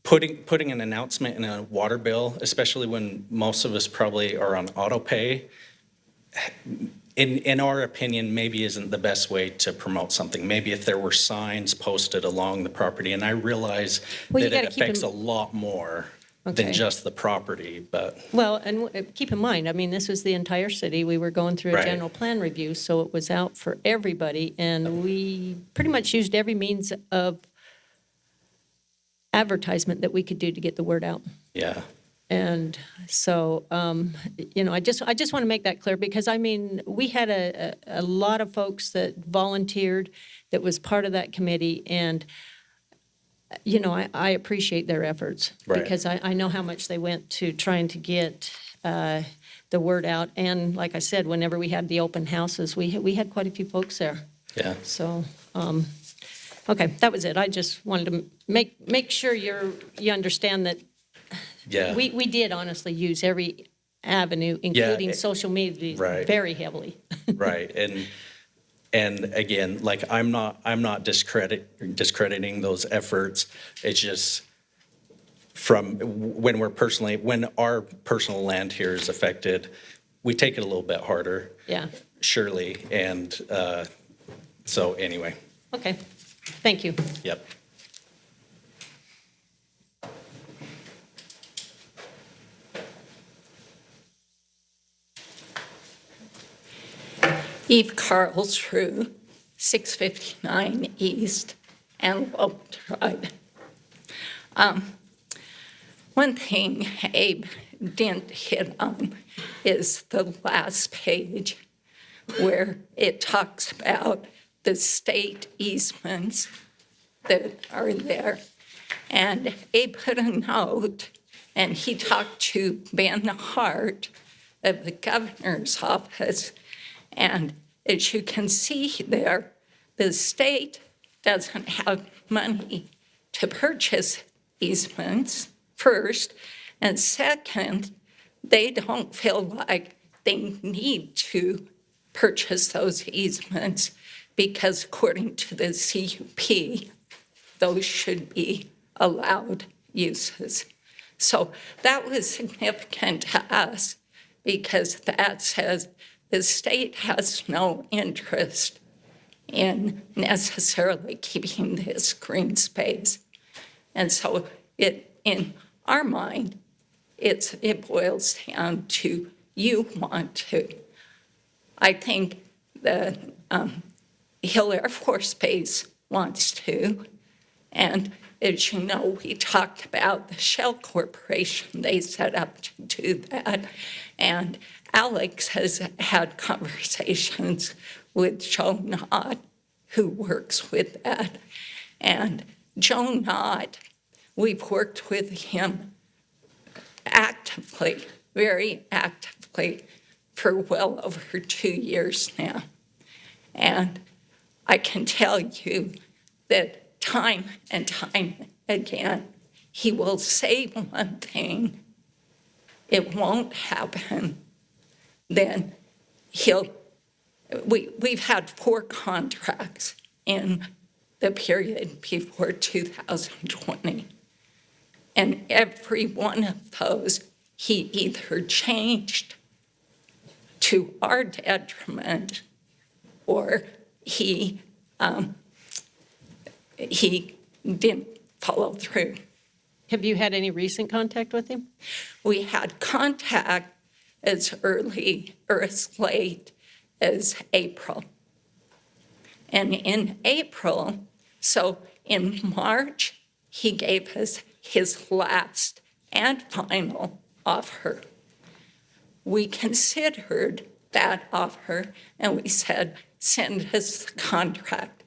L: putting an announcement in a water bill, especially when most of us probably are on auto pay, in our opinion, maybe isn't the best way to promote something. Maybe if there were signs posted along the property, and I realize that it affects a lot more than just the property, but.
J: Well, and keep in mind, I mean, this was the entire city. We were going through a general plan review, so it was out for everybody, and we pretty much used every means of advertisement that we could do to get the word out.
L: Yeah.
J: And so, I just want to make that clear because, I mean, we had a lot of folks that volunteered that was part of that committee. And, I appreciate their efforts because I know how much they went to trying to get the word out. And like I said, whenever we had the open houses, we had quite a few folks there.
L: Yeah.
J: So, okay, that was it. I just wanted to make sure you understand that.
L: Yeah.
J: We did honestly use every avenue, including social media, very heavily.
L: Right. And again, like I'm not discrediting those efforts. It's just from when our personal land here is affected, we take it a little bit harder.
J: Yeah.
L: Surely. And so anyway.
J: Okay. Thank you.
L: Yep.
M: Eve Carlsruhe, 659 East Antelope Drive. One thing Abe didn't hit on is the last page where it talks about the state easements that are there. And Abe put a note, and he talked to Ben Hart of the governor's office. And as you can see there, the state doesn't have money to purchase easements, first. And second, they don't feel like they need to purchase those easements because according to the CUP, those should be allowed uses. So that was significant to us because that says the state has no interest in necessarily keeping this green space. And so in our mind, it boils down to you want to. I think the Hill Air Force Base wants to. And as you know, we talked about the Shell Corporation they set up to do that. And Alex has had conversations with Joe Knott, who works with that. And Joe Knott, we've worked with him actively, very actively, for well over 2 years now. And I can tell you that time and time again, he will say one thing, it won't happen, then we've had 4 contracts in the period before 2020. And every one of those, he either changed to our detriment or he didn't follow through.
J: Have you had any recent contact with him?
M: We had contact as early or as late as April. And in April, so in March, he gave us his last and final offer. We considered that offer and we said, send us the contract.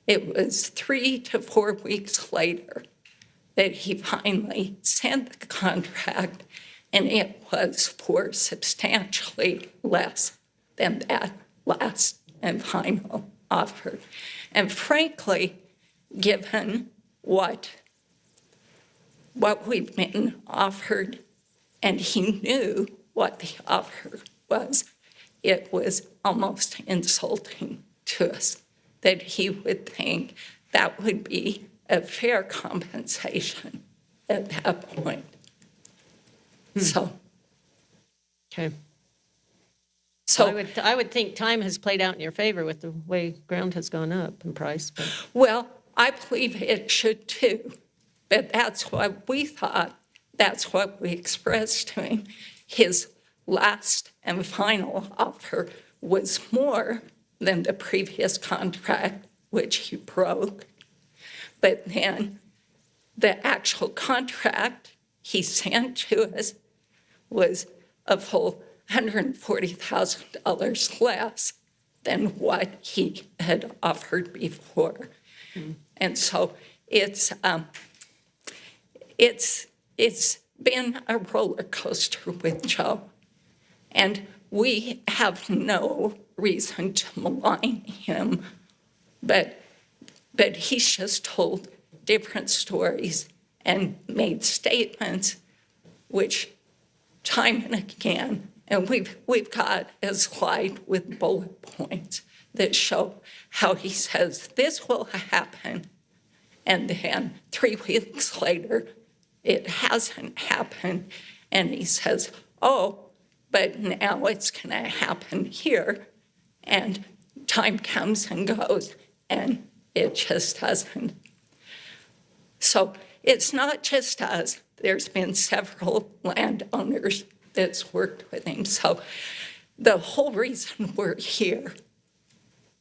M: It was 3 to 4 weeks later that he finally sent the contract, and it was for substantially less than that last and final offer. And frankly, given what we've been offered, and he knew what the offer was, it was almost insulting to us that he would think that would be a fair compensation at that point. So.
J: Okay.
M: So
J: I would think time has played out in your favor with the way ground has gone up in price. But.
M: Well, I believe it should too, but that's what we thought. That's what we expressed to him. His last and final offer was more than the previous contract, which he broke. But then the actual contract he sent to us was a full $140,000 less than what he had offered before. Mm-hmm. And so it's been a roller coaster with Joe. And we have no reason to malign him, but he's just told different stories and made statements which time and again, and we've got a slide with bullet points that show how he says this will happen, and then 3 weeks later, it hasn't happened, and he says, oh, but now it's going to happen here, and time comes and goes, and it just doesn't. So it's not just us. There's been several landowners that's worked with him. So the whole reason we're here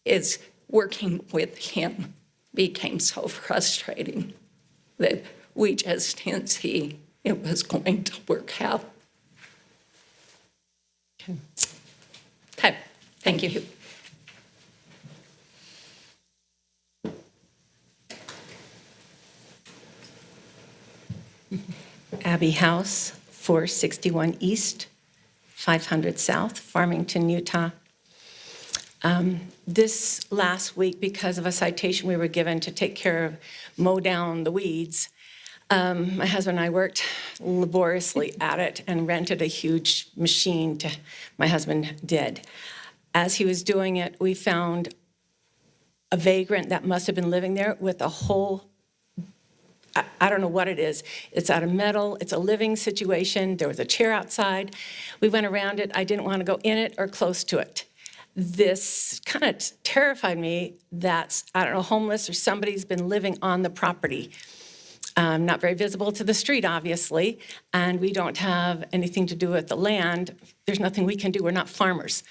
M: is working with him became so frustrating that we just didn't see it was going to work out. Okay, thank you.
N: Abbey House, 461 East, 500 South, Farmington, Utah. This last week, because of a citation we were given to take care of, mow down the weeds, my husband and I worked laboriously at it and rented a huge machine my husband did. As he was doing it, we found a vagrant that must have been living there with a whole, I don't know what it is. It's out of metal. It's a living situation. There was a chair outside. We went around it. I didn't want to go in it or close to it. This kind of terrified me that, I don't know, homeless or somebody's been living on the property. Not very visible to the street, obviously, and we don't have anything to do with the land. There's nothing we can do. We're not farmers.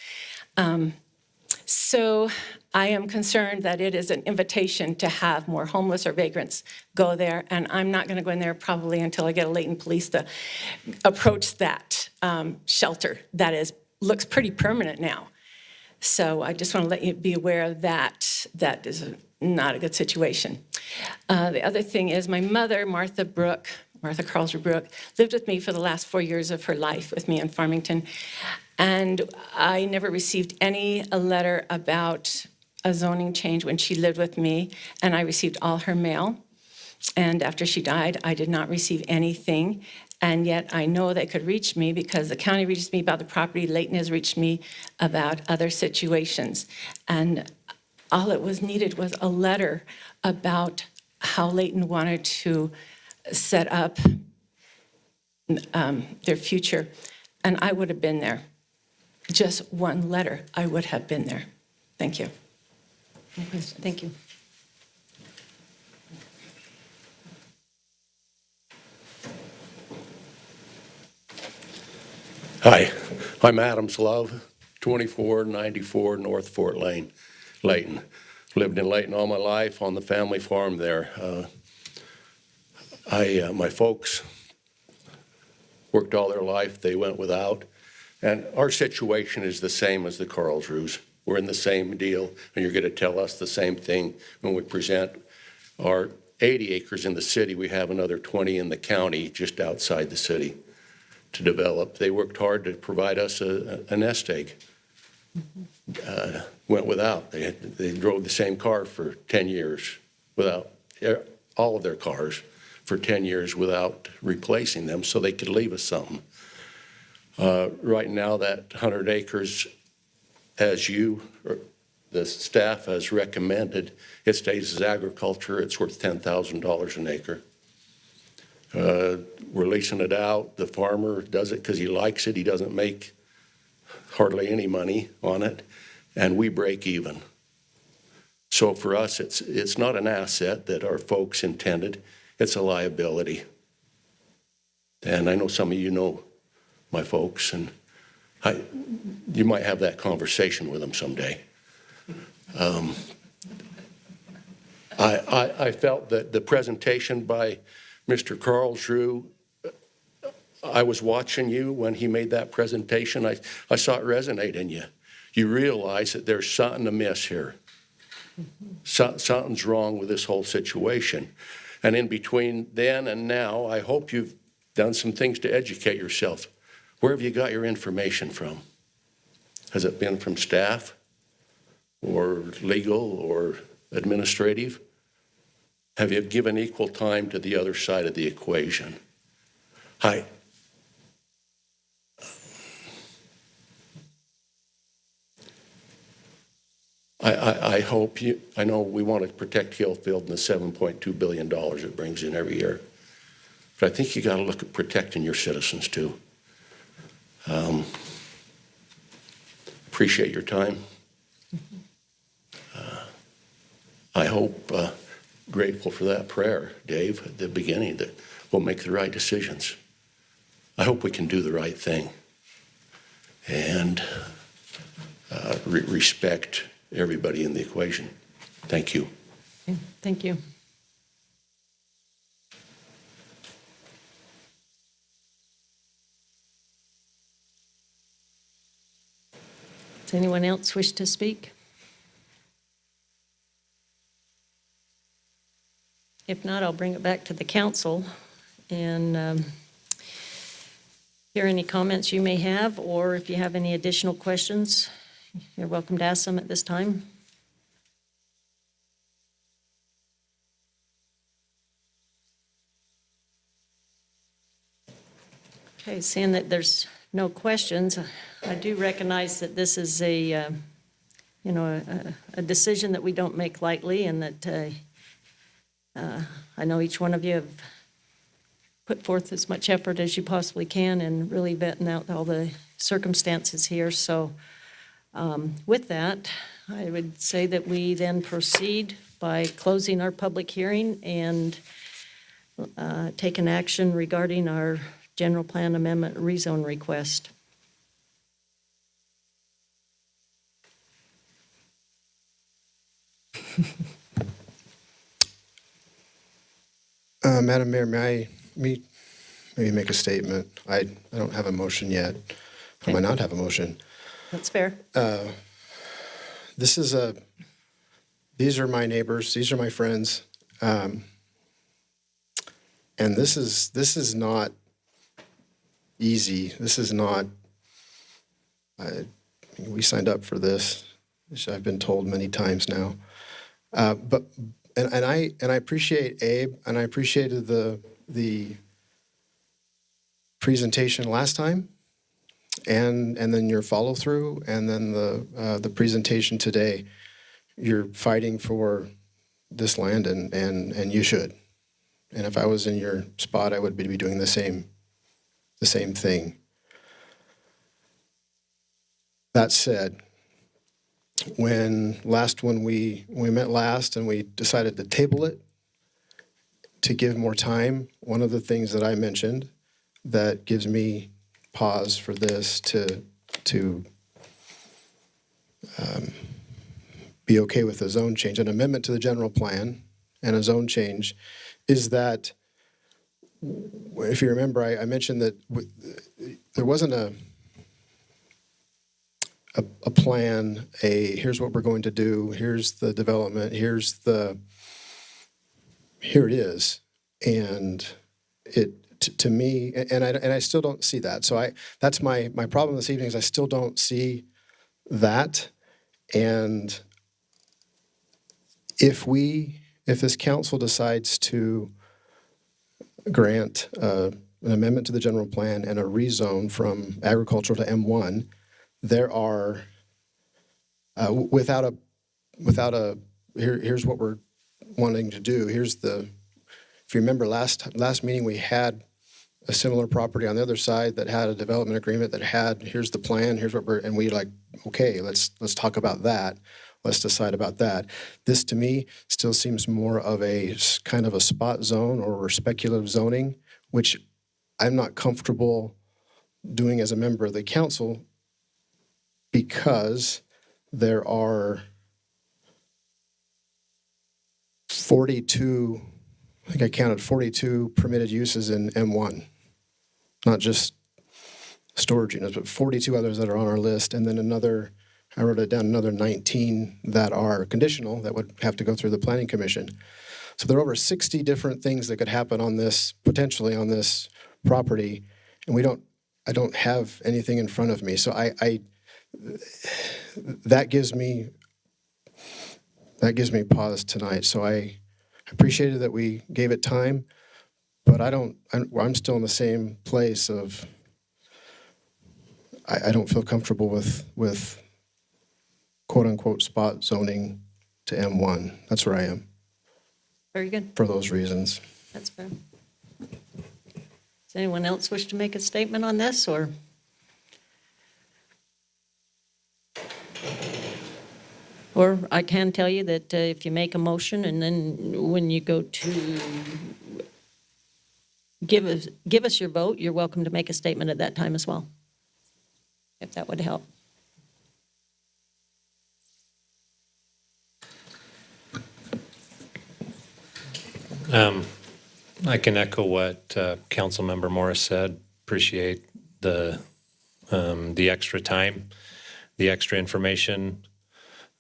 N: So I am concerned that it is an invitation to have more homeless or vagrants go there, and I'm not going to go in there probably until I get a Layton police to approach that shelter that looks pretty permanent now. So I just want to let you be aware that that is not a good situation. The other thing is my mother, Martha Carlsrud Brooke, lived with me for the last 4 years of her life with me in Farmington. And I never received a letter about a zoning change when she lived with me, and I received all her mail. And after she died, I did not receive anything. And yet I know they could reach me because the county reaches me about the property. Layton has reached me about other situations. And all it was needed was a letter about how Layton wanted to set up their future. And I would have been there. Just one letter, I would have been there. Thank you.
J: Thank you.
O: Hi, I'm Adams Love, 2494 North Fort Lane, Layton. Lived in Layton all my life on the family farm there. My folks worked all their life. They went without. And our situation is the same as the Carlsruds. We're in the same deal, and you're going to tell us the same thing when we present our 80 acres in the city. We have another 20 in the county just outside the city to develop. They worked hard to provide us a nest egg. Went without. They drove the same car for 10 years without, all of their cars for 10 years without replacing them so they could leave us something. Right now, that 100 acres, as the staff has recommended, it stays as agriculture. It's worth $10,000 an acre. We're leasing it out. The farmer does it because he likes it. He doesn't make hardly any money on it, and we break even. So for us, it's not an asset that our folks intended. It's a liability. And I know some of you know my folks, and you might have that conversation with them someday. I felt that the presentation by Mr. Carlsrud, I was watching you when he made that presentation. I saw it resonate in you. You realize that there's something amiss here. Something's wrong with this whole situation. And in between then and now, I hope you've done some things to educate yourself. Where have you got your information from? Has it been from staff or legal or administrative? Have you given equal time to the other side of the equation? I hope you, I know we want to protect Hillfield and the $7.2 billion it brings in every year, but I think you got to look at protecting your citizens too. Appreciate your time. I hope, grateful for that prayer, Dave, at the beginning, that we'll make the right decisions. I hope we can do the right thing and respect everybody in the equation. Thank you.
J: Okay, thank you. Does anyone else wish to speak? If not, I'll bring it back to the council and hear any comments you may have, or if you have any additional questions, you're welcome to ask them at this time. Okay, seeing that there's no questions, I do recognize that this is a decision that we don't make lightly, and that I know each one of you have put forth as much effort as you possibly can in really vetting out all the circumstances here. So with that, I would say that we then proceed by closing our public hearing and take an action regarding our general plan amendment rezone request.
H: Madam Mayor, may I maybe make a statement? I don't have a motion yet. I might not have a motion.
J: That's fair.
H: These are my neighbors, these are my friends. And this is not easy. This is not, we signed up for this, which I've been told many times now. But I appreciate Abe, and I appreciated the presentation last time, and then your follow through, and then the presentation today. You're fighting for this land, and you should. And if I was in your spot, I would be doing the same thing. That said, when we met last and we decided to table it to give more time, one of the things that I mentioned that gives me pause for this to be okay with a zone change, an amendment to the general plan and a zone change, is that, if you remember, I mentioned that there wasn't a plan, here's what we're going to do, here's the development, here it is. And to me, and I still don't see that. So that's my problem this evening, is I still don't see that. And if this council decides to grant an amendment to the general plan and a rezone from agricultural to M1, there are, here's what we're wanting to do. If you remember last meeting, we had a similar property on the other side that had a development agreement that had, here's the plan, here's what and we okay, let's talk about that. Let's decide about that. This, to me, still seems more of a kind of a spot zone or speculative zoning, which I'm not comfortable doing as a member of the council, because there are 42, I think I counted 42 permitted uses in M1, not just storage units, but 42 others that are on our list, and then I wrote it down, another 19 that are conditional that would have to go through the Planning Commission. So there are over 60 different things that could happen potentially on this property, and I don't have anything in front of me. So that gives me pause tonight. So I appreciated that we gave it time, but I'm still in the same place of, I don't feel comfortable with quote unquote spot zoning to M1. That's where I am.
J: Very good.
H: For those reasons.
J: That's fair. Does anyone else wish to make a statement on this, or? Or I can tell you that if you make a motion and then when you go to give us your vote, you're welcome to make a statement at that time as well, if that would help.
G: I can echo what Councilmember Morris said. Appreciate the extra time, the extra information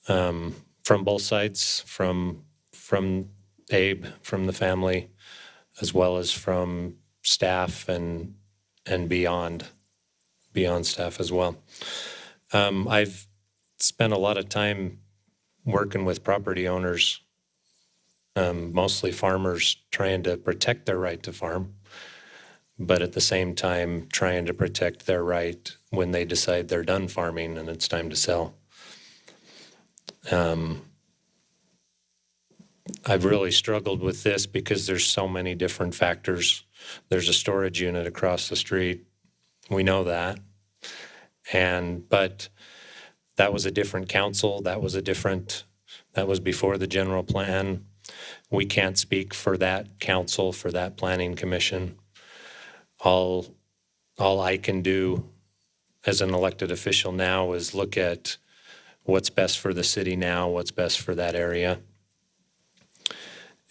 G: from both sides, from Abe, from the family, as well as from staff and beyond staff as well. I've spent a lot of time working with property owners, mostly farmers, trying to protect their right to farm, but at the same time trying to protect their right when they decide they're done farming and it's time to sell. I've really struggled with this because there's so many different factors. There's a storage unit across the street. We know that. But that was a different council. That was before the general plan. We can't speak for that council, for that planning commission. All I can do as an elected official now is look at what's best for the city now, what's best for that area.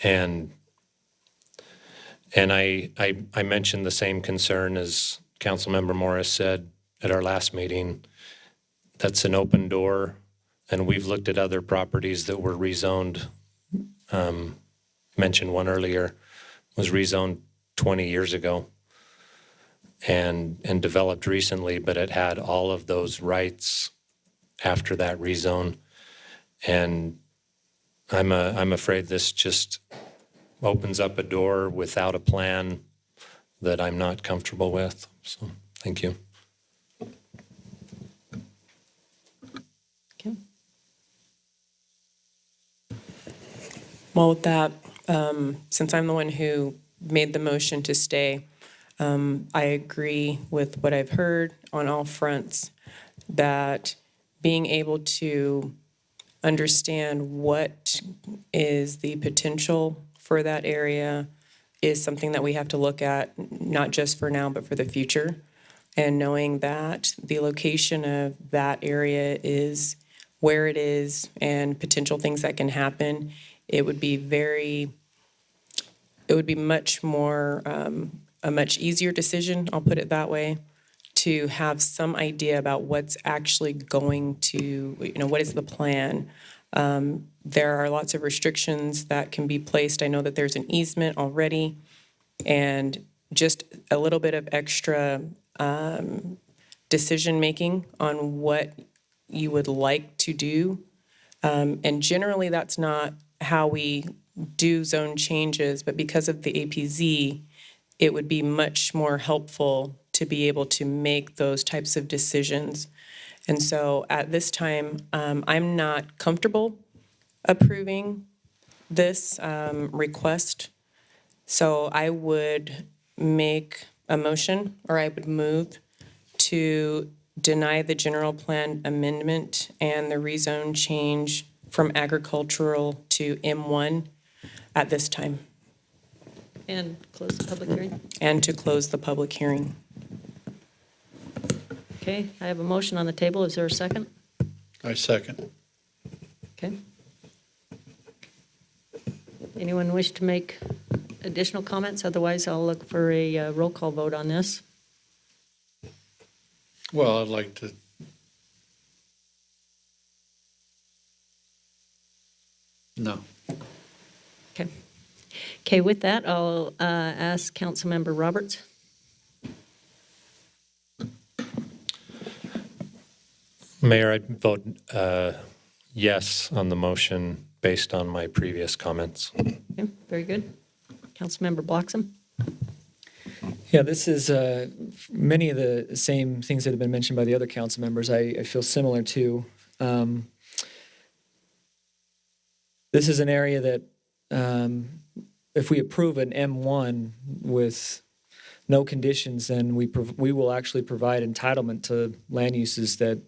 G: And I mentioned the same concern as Councilmember Morris said at our last meeting. That's an open door, and we've looked at other properties that were rezoned. Mentioned one earlier, was rezoned 20 years ago and developed recently, but it had all of those rights after that rezone. And I'm afraid this just opens up a door without a plan that I'm not comfortable with. So, thank you.
I: Okay. Well, with that, since I'm the one who made the motion to stay, I agree with what I've heard on all fronts, that being able to understand what is the potential for that area is something that we have to look at, not just for now, but for the future. And knowing that the location of that area is where it is and potential things that can happen, it would be much more, a much easier decision, I'll put it that way, to have some idea about what's actually going to, what is the plan. There are lots of restrictions that can be placed. I know that there's an easement already, and just a little bit of extra decision-making on what you would like to do. And generally, that's not how we do zone changes, but because of the APZ, it would be much more helpful to be able to make those types of decisions. And so at this time, I'm not comfortable approving this request. So I would make a motion, or I would move to deny the general plan amendment and the rezone change from agricultural to M1 at this time.
J: And close the public hearing.
I: And to close the public hearing.
J: Okay, I have a motion on the table. Is there a second?
B: I second.
J: Okay. Anyone wish to make additional comments? Otherwise, I'll look for a roll call vote on this.
B: Well, I'd like to. No.
J: Okay. Okay, with that, I'll ask Councilmember Roberts.
G: Mayor, I'd vote yes on the motion based on my previous comments.
J: Okay, very good. Councilmember Bloxham.
E: Yeah, this is many of the same things that have been mentioned by the other council members. I feel similar to. This is an area that if we approve an M1 with no conditions, then we will actually provide entitlement to land uses that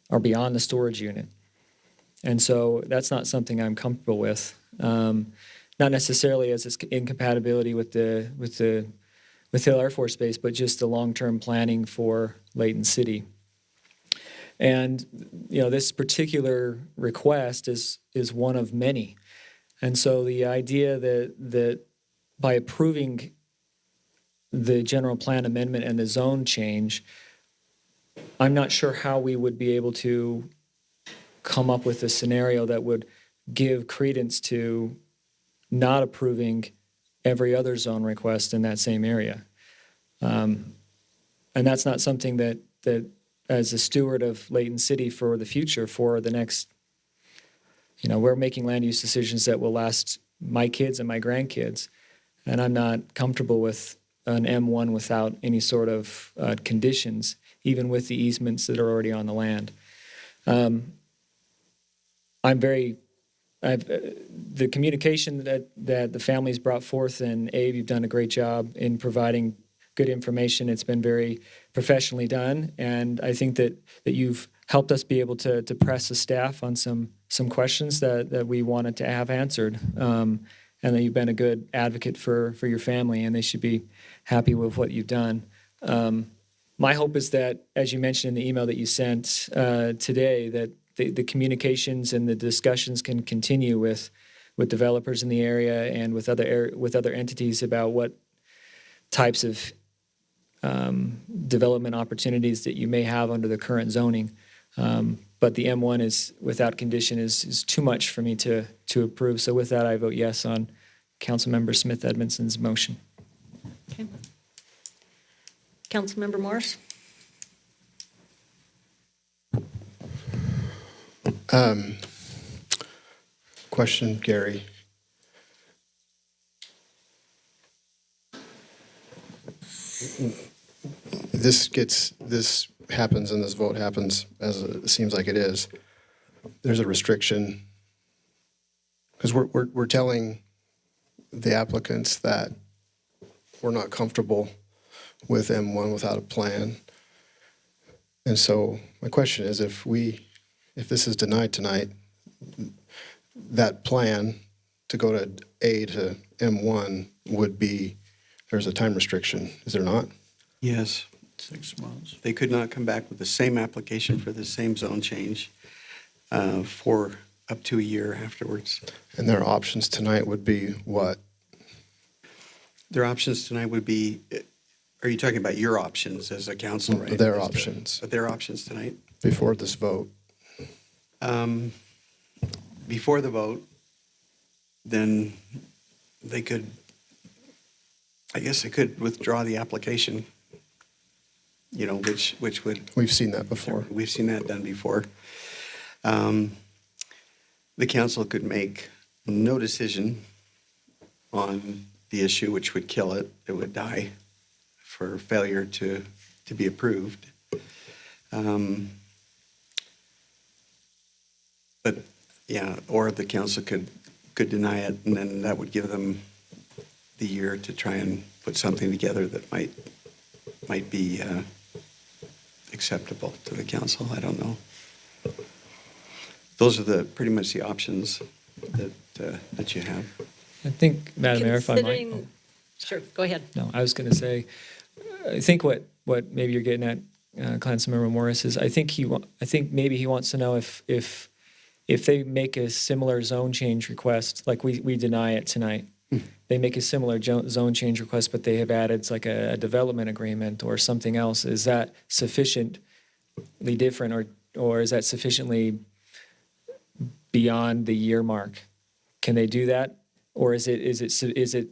E: are beyond the storage unit. And so that's not something I'm comfortable with. Not necessarily as its incompatibility with the Hill Air Force Base, but just the long-term planning for Layton City. And this particular request is one of many. And so the idea that by approving the general plan amendment and the zone change, I'm not sure how we would be able to come up with a scenario that would give credence to not approving every other zone request in that same area. And that's not something that as a steward of Layton City for the future, for the next, we're making land use decisions that will last my kids and my grandkids. And I'm not comfortable with an M1 without any sort of conditions, even with the easements that are already on the land. The communication that the family's brought forth, and Abe, you've done a great job in providing good information. It's been very professionally done, and I think that you've helped us be able to press the staff on some questions that we wanted to have answered, and that you've been a good advocate for your family, and they should be happy with what you've done. My hope is that, as you mentioned in the email that you sent today, that the communications and the discussions can continue with developers in the area and with other entities about what types of development opportunities that you may have under the current zoning. But the M1 is without condition is too much for me to approve. So with that, I vote yes on Councilmember Smith Edmondson's motion.
J: Okay. Councilmember Morris?
H: Question, Gary. This happens and this vote happens as it seems like it is. There's a restriction because we're telling the applicants that we're not comfortable with M1 without a plan. And so my question is, if this is denied tonight, that plan to go to A to M1 would be, there's a time restriction, is there not?
P: Yes.
B: 6 months.
P: They could not come back with the same application for the same zone change for up to a year afterwards.
H: And their options tonight would be what?
P: Their options tonight would be, are you talking about your options as a council, right?
H: Their options.
P: Their options tonight?
H: Before this vote.
P: Before the vote, then they could, I guess they could withdraw the application, which would.
H: We've seen that before.
P: We've seen that done before. The council could make no decision on the issue, which would kill it. It would die for failure to be approved. But yeah, or the council could deny it, and then that would give them the year to try and put something together that might be acceptable to the council. I don't know. Those are pretty much the options that you have.
E: I think, Madam Mayor, if I might.
J: Sure, go ahead.
E: No, I was going to say, I think what maybe you're getting at, Councilmember Morris, is I think maybe he wants to know if they make a similar zone change request, like we deny it tonight, they make a similar zone change request, but they have added like a development agreement or something else. Is that sufficiently different, or is that sufficiently beyond the year mark? Can they do that, or is it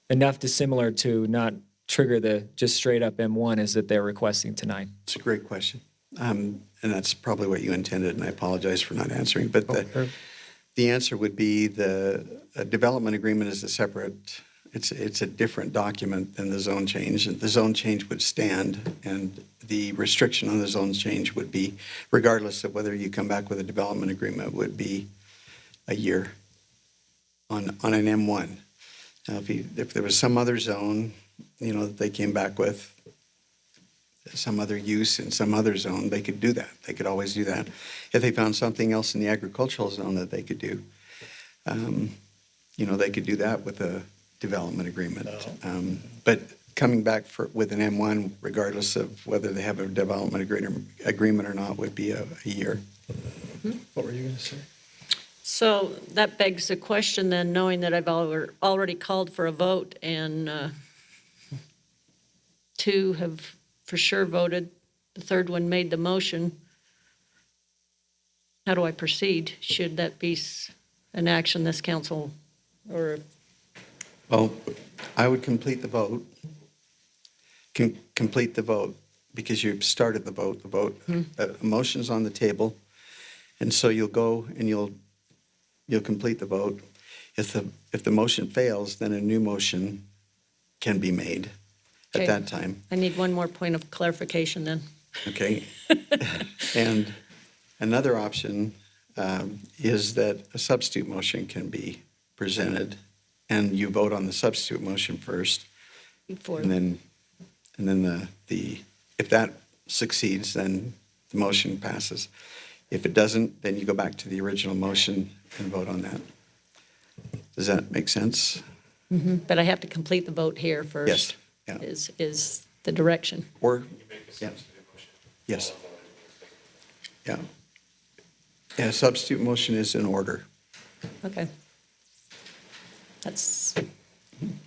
E: enough dissimilar to not trigger the just straight up M1 is that they're requesting tonight?
P: It's a great question. And that's probably what you intended, and I apologize for not answering. But the answer would be the development agreement is it's a different document than the zone change. The zone change would stand, and the restriction on the zone change would be, regardless of whether you come back with a development agreement, would be a year on an M1. Now, if there was some other zone, that they came back with, some other use in some other zone, they could do that. They could always do that. If they found something else in the agricultural zone that they could do, they could do that with a development agreement. But coming back with an M1, regardless of whether they have a development agreement or not, would be a year.
H: What were you going to say?
J: So that begs the question then, knowing that I've already called for a vote and 2 have for sure voted, the third one made the motion. How do I proceed? Should that be an action this council, or?
P: Well, I would complete the vote. Complete the vote, because you've started the vote. A motion's on the table, and so you'll go and you'll complete the vote. If the motion fails, then a new motion can be made at
J: Okay.
P: that time.
J: I need one more point of clarification then.
P: Okay. And another option is that a substitute motion can be presented, and you vote on the substitute motion first.
J: Before.
P: And then if that succeeds, then the motion passes. If it doesn't, then you go back to the original motion and vote on that. Does that make sense?
J: But I have to complete the vote here first.
P: Yes. Yeah.
J: Is the direction.
P: Or, yeah. Yes. Yeah. Yeah, substitute motion is in order.
J: Okay.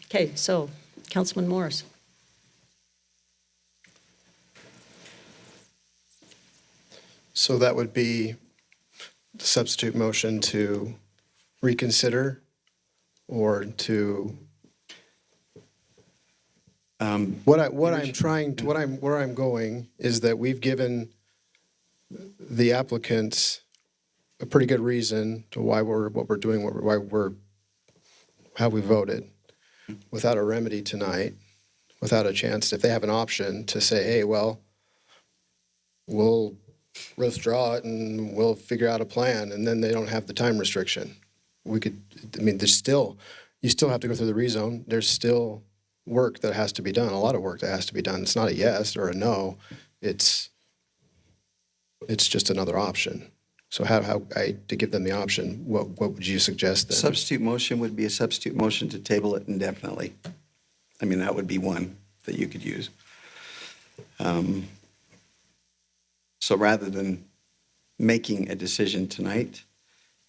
J: Okay, so Councilman Morris.
H: So that would be the substitute motion to reconsider or to, where I'm going is that we've given the applicants a pretty good reason to why what we're doing, how we voted, without a remedy tonight, without a chance, if they have an option to say, hey, well, we'll withdraw it and we'll figure out a plan, and then they don't have the time restriction. You still have to go through the rezone. There's still work that has to be done, a lot of work that has to be done. It's not a yes or a no. It's just another option. So to give them the option, what would you suggest then?
P: Substitute motion would be a substitute motion to table it indefinitely. I mean, that would be one that you could use. So rather than making a decision tonight,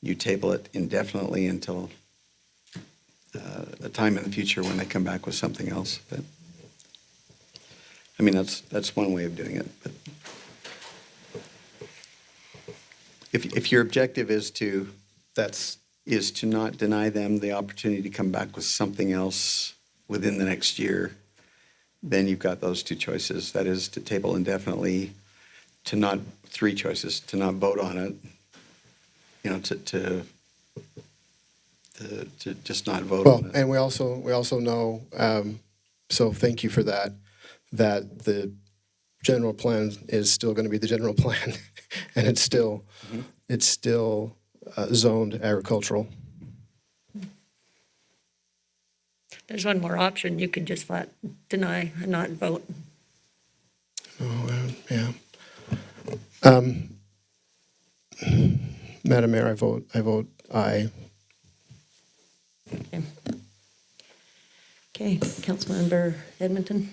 P: you table it indefinitely until a time in the future when they come back with something else. But I mean, that's one way of doing it. But if your objective is to not deny them the opportunity to come back with something else within the next year, then you've got those two choices. That is to table indefinitely, three choices: to not vote on it, to just not vote on it.
H: And we also know, so thank you for that the general plan is still going to be the general plan, and it's still zoned agricultural.
J: There's one more option. You could just flat deny and not vote.
H: Oh, yeah. Madam Mayor, I vote aye.
J: Okay, Councilmember Edmondson.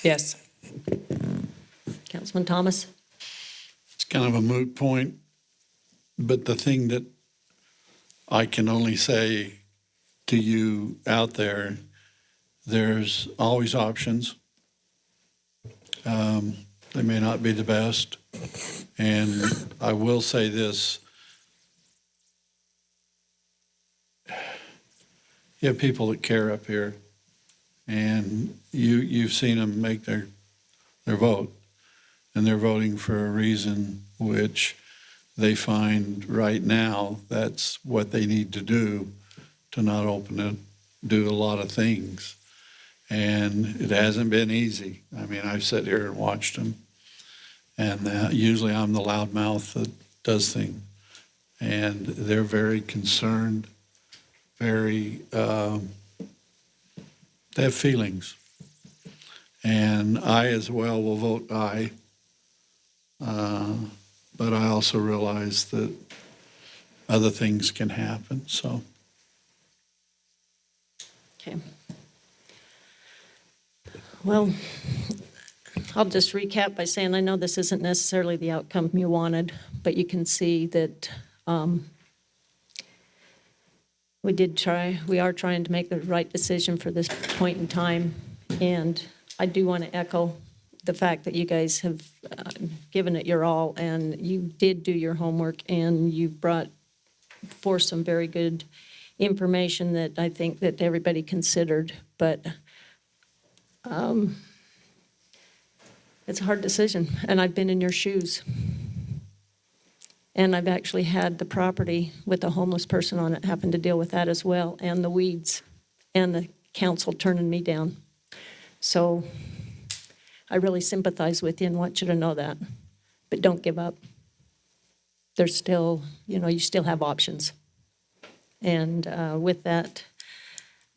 I: Yes.
J: Councilman Thomas.
B: It's kind of a moot point, but the thing that I can only say to you out there, there's always options. They may not be the best. And I will say this. You have people that care up here, and you've seen them make their vote, and they're voting for a reason which they find right now that's what they need to do to not open it, do a lot of things. And it hasn't been easy. I mean, I've sat here and watched them, and usually I'm the loudmouth that does things. And they're very concerned, they have feelings. And I as well will vote aye. But I also realize that other things can happen, so.
J: Okay. Well, I'll just recap by saying I know this isn't necessarily the outcome you wanted, but you can see that We are trying to make the right decision for this point in time. And I do want to echo the fact that you guys have given it your all, and you did do your homework, and you've brought forth some very good information that I think that everybody considered. But it's a hard decision, and I've been in your shoes. And I've actually had the property with a homeless person on it, having to deal with that as well, and the weeds, and the council turning me down. So I really sympathize with you and want you to know that. But don't give up. There's still, you still have options. And with that,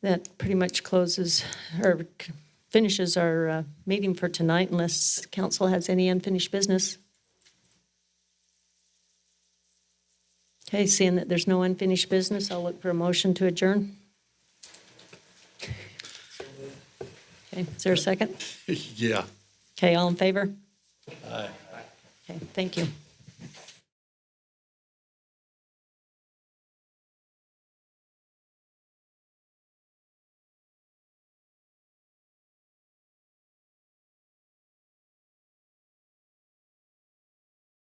J: that pretty much closes, or finishes our meeting for tonight, unless council has any unfinished business. Okay, seeing that there's no unfinished business, I'll look for a motion to adjourn. Okay, is there a second?
O: Yeah.
J: Okay, all in favor?
O: Aye.
J: Okay, thank you.